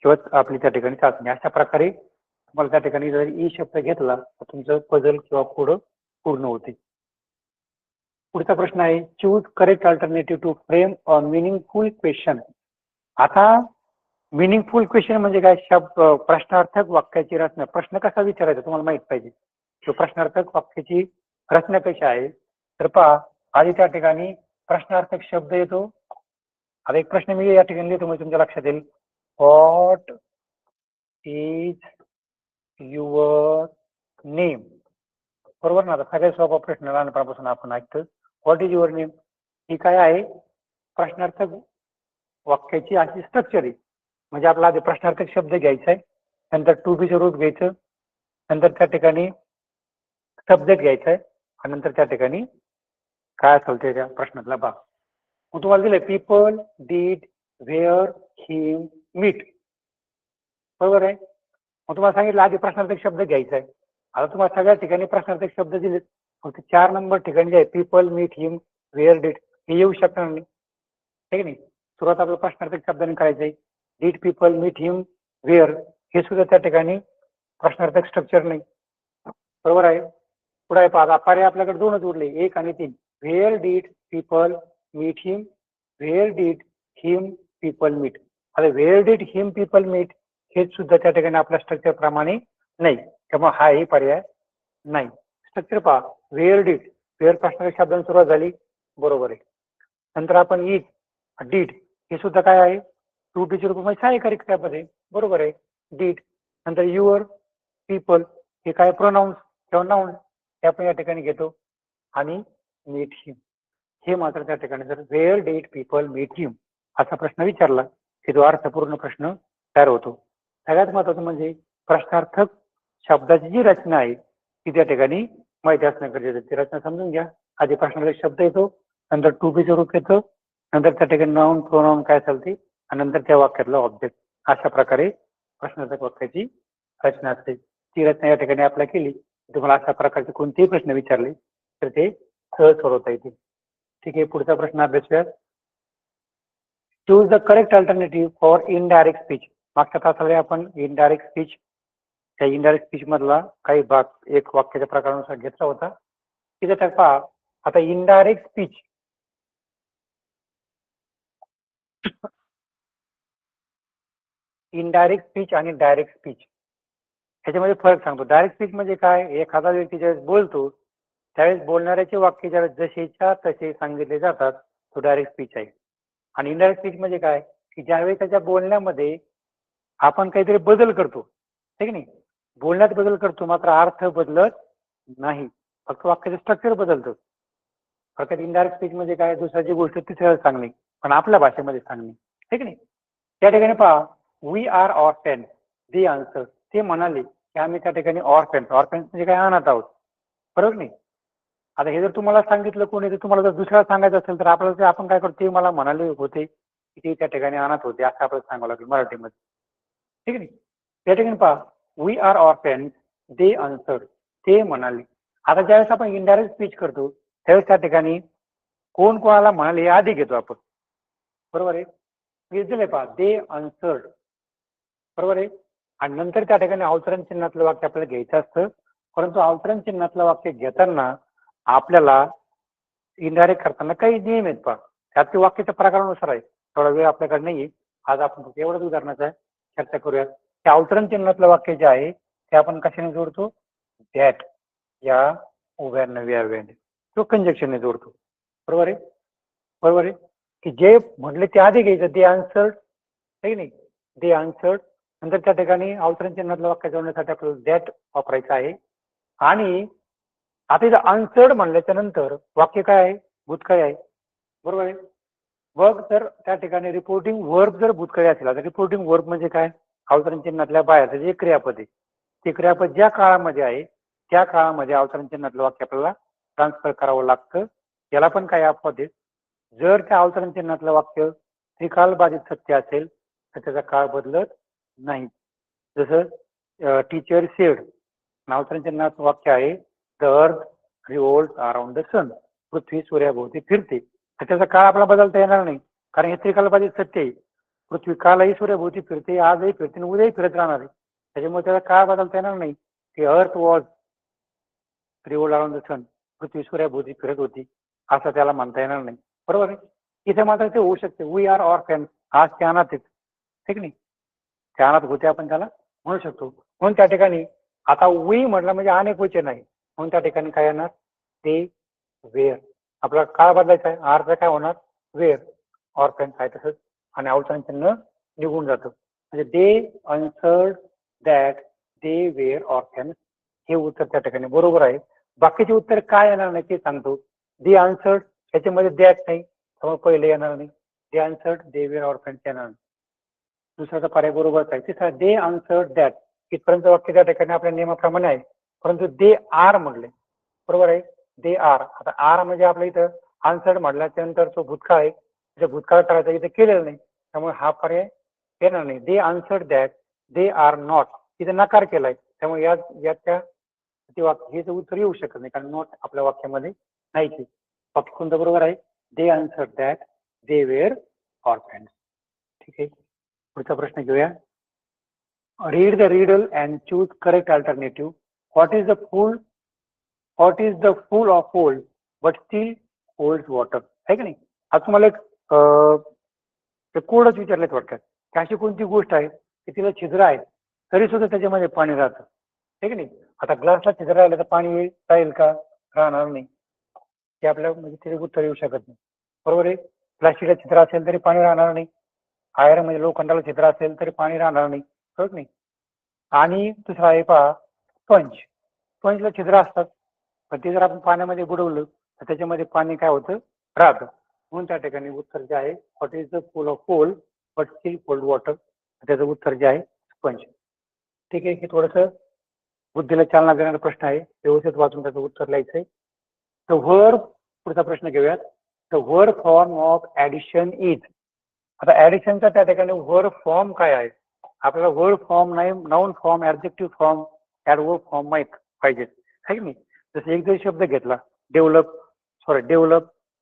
किंवा आपली त्या ठिकाणी चाचणी. अशा प्रकारे तुम्हाला त्या ठिकाणी जर ई शब्द घेतला तर तुमचं पझल किंवा पुढं पूर्ण होते. पुढचा प्रश्न आहे, choose correct alternative to frame a meaningful question. आता मिनिंगफुल क्वेश्चन म्हणजे काय, शब्द प्रश्नार्थक वाक्याची रचना. प्रश्न कसा विचारायचा तुम्हाला माहित पाहिजे. तो प्रश्नार्थक वाक्याची रचना कशी आहे तर पहा. आधी त्या ठिकाणी प्रश्नार्थक शब्द येतो. आता एक प्रश्न मी या ठिकाणी लिहितो म्हणजे तुमच्या लक्षात येईल. What is your name. बरोबर ना. आता सगळ्यात सोपा प्रश्न लहानपणापासून आपण ऐकतो, व्हॉट इज युअर नेम. ही काय आहे, प्रश्नार्थक वाक्याची अशी स्ट्रक्चर आहे. म्हणजे आपला आधी प्रश्नार्थक शब्द घ्यायचा आहे, नंतर टू बीचं रूप घ्यायचं, नंतर त्या ठिकाणी सब्जेक्ट घ्यायचा आहे आणि नंतर त्या ठिकाणी काय असेल त्या प्रश्नातला भाग. मग तुम्हाला दिलंय people did where him meet, बरोबर आहे. मग तुम्हाला सांगितलं आधी प्रश्नार्थक शब्द घ्यायचा आहे. आता तुम्हाला सगळ्या ठिकाणी प्रश्नार्थक शब्द दिलेत, फक्त 4 नंबर ठिकाणी जे आहे people, meet, him, where, did हे येऊ शकणार नाही, ठीक नाही. सुरुवात आपल्याला प्रश्नार्थक शब्दाने करायचं आहे. Did, people, meet, him, where हे सुद्धा त्या ठिकाणी प्रश्नार्थक स्ट्रक्चर नाही, बरोबर आहे. पुढे आहे पहा, पर्याय आपल्याकडे दोनच उरले, 1 आणि 3. Where did people meet him, where did him people meet. आता where did him people meet हे सुद्धा त्या ठिकाणी आपल्या स्ट्रक्चर प्रमाणे नाही, त्यामुळे हा ही पर्याय नाही. स्ट्रक्चर पहा, वेअर डिड, वेअर प्रश्नार्थक शब्दांची सुरुवात झाली, बरोबर आहे. नंतर आपण इज, डीड हे सुद्धा काय आहे, टू टीचर रूपामध्ये सहाय्यकारी क्रियापद आहे, बरोबर आहे, डीड. नंतर युअर, पीपल हे काय प्रोनाउन्स किंवा नाउन हे आपण या ठिकाणी घेतो, आणि मीट हिम हे मात्र त्या ठिकाणी जर वेअर डिड पीपल मीट हिम असा प्रश्न विचारला की तो अर्थपूर्ण प्रश्न तयार होतो. सगळ्यात महत्वाचं म्हणजे प्रश्नार्थक शब्दाची जी रचना आहे ती त्या ठिकाणी माहिती असणं गरजेचं आहे. ती रचना समजून घ्या. आधी प्रश्नार्थक शब्द येतो, नंतर टू बी चं रूप येतं, नंतर त्या ठिकाणी नाउन प्रोनाउन काय चालते, आणि नंतर त्या वाक्यातला ऑब्जेक्ट. अशा प्रकारे प्रश्नार्थक वाक्याची रचना असते. ती रचना या ठिकाणी अप्लाय केली, तुम्हाला अशा प्रकारचे कोणतेही प्रश्न विचारले तर ते सहज सोडवता येतील. ठीक आहे, पुढचा प्रश्न अभ्यासूया. Choose the correct alternative for indirect speech. मागच्या तासाला आपण इनडायरेक्ट स्पीच, त्या इनडायरेक्ट स्पीच मधला काही भाग एक वाक्याच्या प्रकारानुसार घेतला होता. तिथे पहा, आता इनडायरेक्ट स्पीच इनडायरेक्ट स्पीच आणि डायरेक्ट स्पीच ह्याच्यामध्ये फरक सांगतो. डायरेक्ट स्पीच म्हणजे काय, एखादा व्यक्ती ज्यावेळेस बोलतो त्यावेळेस बोलणाऱ्याचे वाक्य ज्यावेळेस जसेच्या तसे सांगितले जातात तो डायरेक्ट स्पीच आहे. आणि इनडायरेक्ट स्पीच म्हणजे काय, की ज्यावेळेस त्याच्या बोलण्यामध्ये आपण काहीतरी बदल करतो, ठीक नाही, बोलण्यात बदल करतो मात्र अर्थ बदलत नाही, फक्त वाक्याचं स्ट्रक्चर बदलतं. फक्त इनडायरेक्ट स्पीच म्हणजे काय, दुसऱ्याची गोष्ट तिसऱ्याला सांगणे पण आपल्या भाषेमध्ये सांगणे, ठीक नाही. त्या ठिकाणी पहा, वी आर ऑर्फेन्स, दे आन्सर, ते म्हणाले की आम्ही त्या ठिकाणी ऑर्फेन्स, ऑर्फेन्स म्हणजे काय, अनाथ आहोत, बरोबर नाही. आता हे जर तुम्हाला सांगितलं कोणी, तर तुम्हाला जर दुसऱ्याला सांगायचं असेल तर आपल्याला आपण काय करतो, ते मला म्हणाले होते की ते त्या ठिकाणी अनाथ होते असं आपल्याला सांगावं लागेल मराठीमध्ये, ठीक आहे. त्या ठिकाणी पहा, वी आर ऑर्फेन्स, दे आन्सर, ते म्हणाले. आता ज्यावेळेस आपण इनडायरेक्ट स्पीच करतो त्यावेळेस त्या ठिकाणी कोण कोणाला म्हणाले हे आधी घेतो आपण, बरोबर आहे. मी दिले पहा, दे आन्सर्ड, बरोबर आहे. आणि नंतर त्या ठिकाणी अवतरण चिन्हातलं वाक्य आपल्याला घ्यायचं असतं, परंतु अवतरण चिन्हातलं वाक्य घेताना आपल्याला इनडायरेक्ट करताना काही नियम आहेत पहा, त्यात ते वाक्याच्या प्रकारानुसार आहे. थोडा वेळ आपल्याकडे नाहीये, आज आपण फक्त एवढंच उदाहरणाचा चर्चा करूयात. त्या अवतरण चिन्हातलं वाक्य जे आहे ते आपण कशाने जोडतो, दॅट या उभ्या नव्या वेळेने तो कंजक्शनने जोडतो, बरोबर आहे, बरोबर आहे. की जे म्हटले ते आधी घ्यायचं, दे आन्सर्ड, नाही नाही, दे आन्सर्ड. नंतर त्या ठिकाणी अवतरण चिन्हातलं वाक्य जोडण्यासाठी आपल्याला दॅट वापरायचं आहे. आणि आता इथं आन्सर्ड म्हणल्याच्या नंतर वाक्य काय आहे, भूतकाळी आहे, बरोबर आहे. वर्ब जर त्या ठिकाणी रिपोर्टिंग वर्ब जर भूतकाळी असेल, आता रिपोर्टिंग वर्ब म्हणजे काय, अवतरण चिन्हातल्या बाहेरचं जे क्रियापद आहे ते क्रियापद ज्या काळामध्ये आहे त्या काळामध्ये अवतरण चिन्हातलं वाक्य आपल्याला ट्रान्सफर करावं लागतं. याला पण काही अपवाद आहेत. जर त्या अवतरण चिन्हातलं वाक्य त्रिकालबाधित सत्य असेल तर त्याचा काळ बदलत नाही. जसं टीचर सेड, अवतरण चिन्हाचं वाक्य आहे, the earth revolves around the sun, पृथ्वी सूर्याभोवती फिरते, तर त्याचा काळ आपला बदलता येणार नाही, कारण हे त्रिकालबाधित सत्य आहे. पृथ्वी कालही सूर्याभोवती फिरते, आजही फिरते आणि उद्याही फिरत राहणार आहे, त्याच्यामुळे त्याचा काळ बदलता येणार नाही. की earth was revolved around the sun, पृथ्वी सूर्याभोवती फिरत होती असं त्याला म्हणता येणार नाही, बरोबर आहे. इथे मात्र ते होऊ शकते, वी आर ऑर्फेन्स, आज ते अनाथ आहेत, ठीक नाही, ते अनाथ होते आपण त्याला म्हणू शकतो. म्हणून त्या ठिकाणी आता वी म्हटलं म्हणजे अनेक वचन आहे, म्हणून त्या ठिकाणी काय येणार, ते वेअर. आपला काळ बदलायचा आहे, अर्थ काय होणार, वेअर, ऑर्फेन्स आहे तसंच, आणि अवतरण चिन्ह निघून जातं. म्हणजे दे आन्सर्ड दॅट दे वेअर ऑर्फेन्स, हे उत्तर त्या ठिकाणी बरोबर आहे. बाकीचे उत्तर काय येणार नाही ते सांगतो. दे आन्सर्ड त्याच्यामध्ये दॅट नाही, त्यामुळे पहिले येणार नाही. दे आन्सर्ड दे वेअर ऑर्फेन्स येणार नाही. दुसऱ्याचा पर्याय बरोबरच आहे. तिसरा, दे आन्सर्ड दॅट, इथपर्यंत वाक्य त्या ठिकाणी आपल्या नियमाप्रमाणे आहे, परंतु दे आर म्हणले, बरोबर आहे, दे आर. आता आर म्हणजे आपल्या इथं आन्सर्ड म्हटल्याच्या नंतर तो भूतकाळ आहे, म्हणजे भूतकाळ करायचा इथे केलेलं नाही, त्यामुळे हा पर्याय येणार नाही. They answered that they are not, तिथे नकार केलाय, त्यामुळे याच्या ते वाक्य हे उत्तर येऊ शकत नाही, कारण नॉट आपल्या वाक्यामध्ये नाहीच. वाक्य कोणतं बरोबर आहे? They answer that they were orphans. ठीक आहे, पुढचा प्रश्न घेऊया. Read the riddle and choose correct alternative. What is the full of hole but still holds water? आहे की नाही? आज तुम्हाला एक कोडच विचारलेत वाटतं की अशी कोणती गोष्ट आहे की तिला छिद्र आहे तरी सुद्धा त्याच्यामध्ये पाणी राहतं, आहे की नाही? आता ग्लासला छिद्र राहिलं तर पाणी राहील का? राहणार नाही. ते आपल्या म्हणजे तिथे उत्तर येऊ शकत नाही, बरोबर आहे. प्लास्टिकला छिद्र असेल तरी पाणी राहणार नाही, आयर्न म्हणजे लोखंडाला छिद्र असेल तरी पाणी राहणार नाही, कळत नाही. आणि दुसरा आहे पहा, स्पंजला छिद्र असतात, पण ते जर आपण पाण्यामध्ये बुडवलं तर त्याच्यामध्ये पाणी काय होतं? राहतं. म्हणून त्या ठिकाणी उत्तर जे आहे what is the full of hole but still hold water, त्याचं उत्तर जे आहे स्पंज. ठीक आहे, हे थोडंसं बुद्धीला चालना देणारा प्रश्न आहे, व्यवस्थित वाचून त्याचं उत्तर लिहायचंय. द वर्ब, पुढचा प्रश्न घेऊयात. The verb form of addition is. आता ऍडिशनचा त्या ठिकाणी वर्ब फॉर्म काय आहे? आपल्याला वर्ब फॉर्म नाही, noun form, adjective form, adverb form माहित पाहिजे, आहे की नाही? जसं एक जरी शब्द घेतला डेव्हलप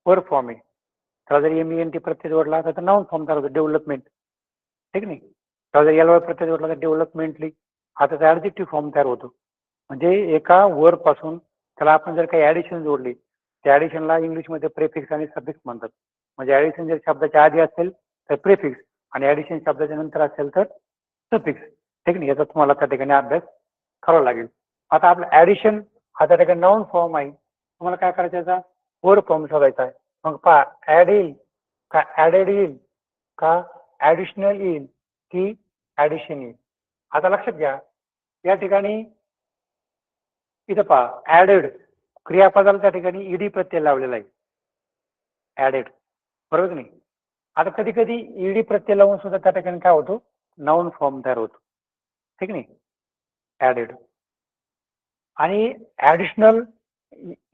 वर्ब फॉर्म आहे, त्याला जर MENT प्रत्यय जोडला तर नाउन फॉर्म तयार होतो, डेव्हलपमेंट, ठीक नाही? त्याला जर LY प्रत्यय जोडला तर डेव्हलपमेंटली हा त्याचा ऍडजेक्टिव्ह फॉर्म तयार होतो. म्हणजे एका वर्ब पासून त्याला आपण जर काही ऍडिशन जोडली, त्या ऍडिशनला इंग्लिशमध्ये प्रेफिक्स आणि सफिक्स म्हणतात. म्हणजे ऍडिशन जर शब्दाच्या आधी असेल तर प्रेफिक्स आणि ऍडिशन शब्दाच्या नंतर असेल तर सफिक्स, ठीक नाही? याचा तुम्हाला त्या ठिकाणी अभ्यास करावा लागेल. आता आपलं ऍडिशन हा त्या ठिकाणी नाउन फॉर्म आहे, तुम्हाला काय करायचं, याचा वर्ब फॉर्म शोधायचा आहे. मग पहा, ऍड येईल का, ऍडेड येईल का, ऍडिशनल येईल की ऍडिशन येईल? आता लक्षात घ्या, या ठिकाणी इथं पहा ऍडेड क्रियापदाला त्या ठिकाणी ईडी प्रत्यय लावलेला आहे, ऍडेड, बरोबर नाही? आता कधी कधी ईडी प्रत्यय लावून सुद्धा त्या ठिकाणी काय होतो? नाउन फॉर्म तयार होतो, ठीक नाही? ऍडेड. आणि ऍडिशनल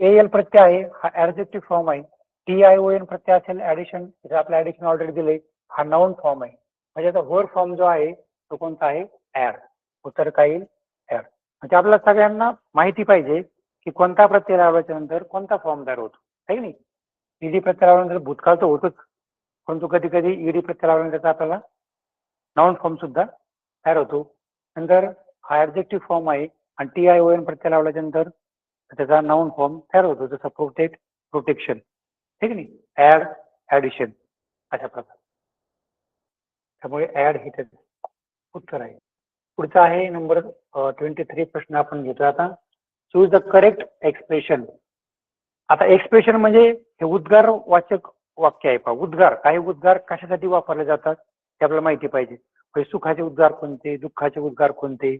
AL प्रत्यय आहे, हा ऍडजेक्टिव्ह फॉर्म आहे. TION प्रत्यय असेल ऍडिशन, इथे आपलं ऍडिशन ऑलरेडी दिले, हा नाउन फॉर्म आहे. म्हणजे आता वर्ब फॉर्म जो आहे तो कोणता आहे? ऍड. उत्तर काय येईल? ऍड. म्हणजे आपल्याला सगळ्यांना माहिती पाहिजे की कोणता प्रत्यय लावल्याच्या नंतर कोणता फॉर्म तयार होतो, आहे की नाही? ईडी प्रत्यय लावल्यानंतर भूतकाळ तर होतच, परंतु कधी कधी ईडी प्रत्यय लावल्यानंतर आपल्याला नाउन फॉर्म सुद्धा तयार होतो. नंतर हा ऍडजेक्टिव्ह फॉर्म आहे आणि TION प्रत्यय लावल्याच्या नंतर त्याचा नाउन फॉर्म तयार होतो, जसं प्रोटेक्ट, प्रोटेक्शन, ठीक नाही? ऍड, ऍडिशन, अशा प्रकारे. त्यामुळे ऍड हे त्याचं उत्तर आहे. पुढचा आहे नंबर 23 प्रश्न आपण घेतो आता. Choose the correct expression. आता एक्सप्रेशन म्हणजे हे उद्गार वाचक वाक्य आहे. पहा, उद्गार, काही उद्गार कशासाठी वापरले जातात ते आपल्याला माहिती पाहिजे. सुखाचे उद्गार कोणते, दुःखाचे उद्गार कोणते,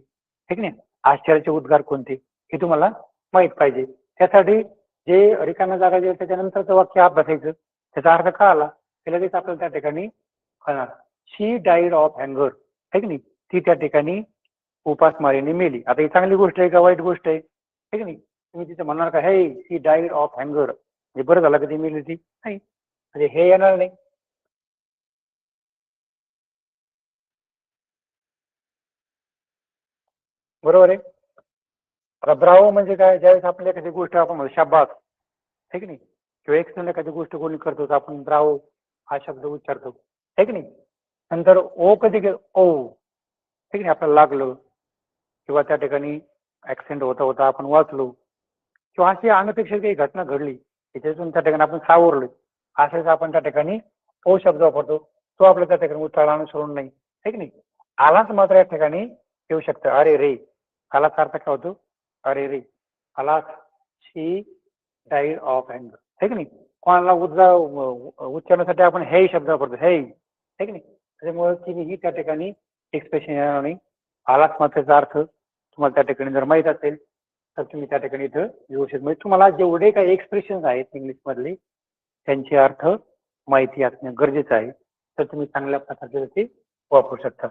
ठीक नाही? आश्चर्याचे उद्गार कोणते, हे तुम्हाला माहित पाहिजे. त्यासाठी जे रिकाम्या जागा जे त्याच्यानंतरचं वाक्य अभ्यासायचं, त्याचा अर्थ का आला ते लगेच आपल्याला त्या ठिकाणी कळणार. शी डाईड ऑफ हँगर, आहे की नाही? ती त्या ठिकाणी उपासमारीने मेली. आता ही चांगली गोष्ट आहे का वाईट गोष्ट आहे, ठीक नाही? तुम्ही तिथे म्हणणार का हे शी डाईड ऑफ हँगर, म्हणजे बरं झालं का ती मेली ती? नाही, म्हणजे हे येणार नाही. बरोबर आहे. आता ब्रावो म्हणजे काय? ज्यावेळेस आपल्या एखादी गोष्ट आपण म्हणतो शाबास, ठीक नाही? किंवा एक्सटर्नल एखादी गोष्ट कोणी करतो तर आपण ब्रावो हा शब्द उच्चारतो, आहे की नाही? नंतर ओ कधी ओ, ठीक नाही? आपल्याला लागलं किंवा त्या ठिकाणी ऍक्सिडेंट होता होता आपण वाचलो किंवा अशी अनपेक्षित काही घटना घडली त्याच्यातून त्या ठिकाणी आपण सावरलो, असेच आपण त्या ठिकाणी ओ शब्द वापरतो. तो आपल्या त्या ठिकाणी उच्चारण अनुसरून नाही, आहे की नाही? आलाच मात्र या ठिकाणी येऊ शकतं, अरे रे. आलाचा अर्थ काय होतो? अरे रे. आलाच, शी डाईड ऑफ हँगर, आहे की नाही? कोणाला उच्चारण्यासाठी आपण हे शब्द वापरतो, हे, आहे की नाही? त्याच्यामुळे तिने त्या ठिकाणी एक्सप्रेशन येणार नाही. आलाच मात्रेचा अर्थ तुम्हाला त्या ठिकाणी जर माहित असेल तर तुम्ही त्या ठिकाणी इथं व्यवस्थित, म्हणजे तुम्हाला जेवढे काही एक्सप्रेशन आहेत इंग्लिश मधले त्यांचे अर्थ माहिती असणे गरजेचं आहे, तर तुम्ही चांगल्या प्रकारचे ते वापरू शकता.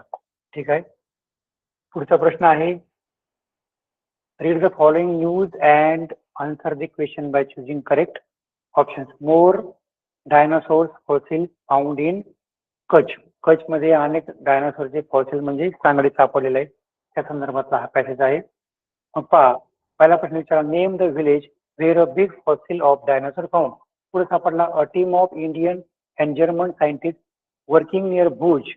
ठीक आहे, पुढचा प्रश्न आहे. Read the following news and answer the question by choosing correct options. More dinosaurs fossil found in Kutch. Kutch मध्ये अनेक डायनासोरचे फॉसिल म्हणजे सांगडे सापडलेले आहेत, त्या संदर्भातला हा पॅसेज आहे. मग पहा, पहिला प्रश्न विचारा, name the village where a big fossil of dinosaur found. पुढे सापडला, a team of Indian and German scientist working near Bhuj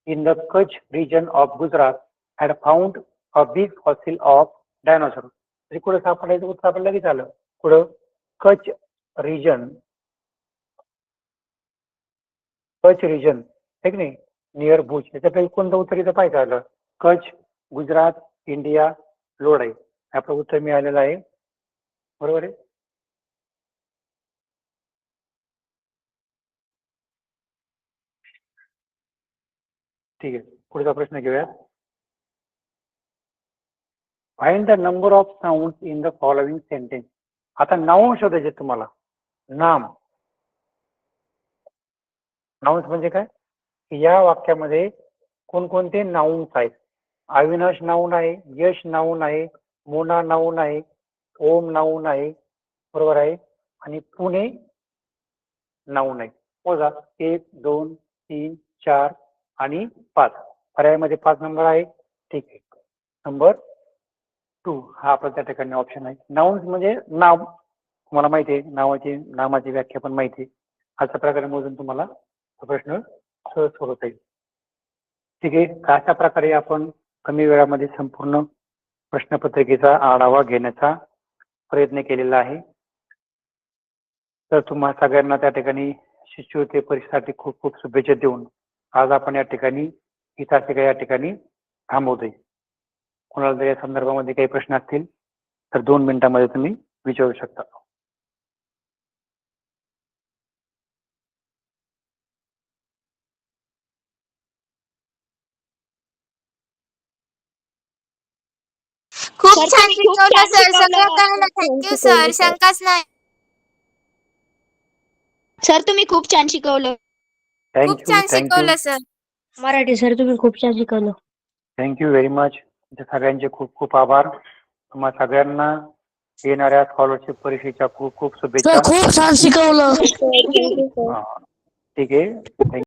in the Kutch region of Gujarat had found a big fossil of dinosaur. कुठं सापडायचं, कुठं सापडलं की झालं, कुठं Kutch region, Kutch region आहे की नाही, नियर भुज. त्याच्यापैकी कोणतं उत्तर इथं पाहिजे आलं, कच्छ, गुजरात, इंडिया, लोढाई. आपलं उत्तर मिळालेलं आहे. बरोबर आहे. ठीक आहे, पुढचा प्रश्न घेऊया. Find the number of sound in the following sentence. आता नाउन शोधायचे तुम्हाला. नाम, नाउन्स म्हणजे काय, या वाक्यामध्ये कोणकोणते नाउन्स आहेत. अविनाश नाउन आहे, यश नाउन आहे, मोना नाउन आहे, ओम नाउन आहे, बरोबर आहे, आणि पुणे नाउन आहे. मोजा, 1 2 3 4 आणि 5. पर्यायामध्ये 5 नंबर आहे. ठीक आहे, नंबर 2 हा आपला त्या ठिकाणी ऑप्शन आहे. नाउन्स म्हणजे नाव, तुम्हाला माहिती आहे, नामाची व्याख्या पण माहिती आहे. अशा प्रकारे मोजून तुम्हाला प्रश्न सहज सोडवता येईल. ठीक आहे, अशा प्रकारे आपण कमी वेळामध्ये संपूर्ण प्रश्नपत्रिकेचा आढावा घेण्याचा प्रयत्न केलेला आहे. तर तुम्हा सगळ्यांना त्या ठिकाणी शिष्यवृत्ती परीक्षेसाठी खूप खूप शुभेच्छा देऊन आज आपण या ठिकाणी या ठिकाणी थांबवतोय. कोणाला जर या संदर्भामध्ये काही प्रश्न असतील तर 2 मिनिटांमध्ये तुम्ही विचारू शकता. खूप छान शिकवलं सर, सगळं कळलं. थँक्यू सर, शंकाच नाही. सर तुम्ही खूप छान शिकवलं. खूप छान शिकवलं सर. मराठी सर तुम्ही खूप छान शिकवलं. Thank you very much. सगळ्यांचे खूप खूप आभार. तुम्हा सगळ्यांना येणाऱ्या स्कॉलरशिप परीक्षेच्या खूप खूप शुभेच्छा. खूप छान शिकवलं. ठीक आहे, थँक्यू.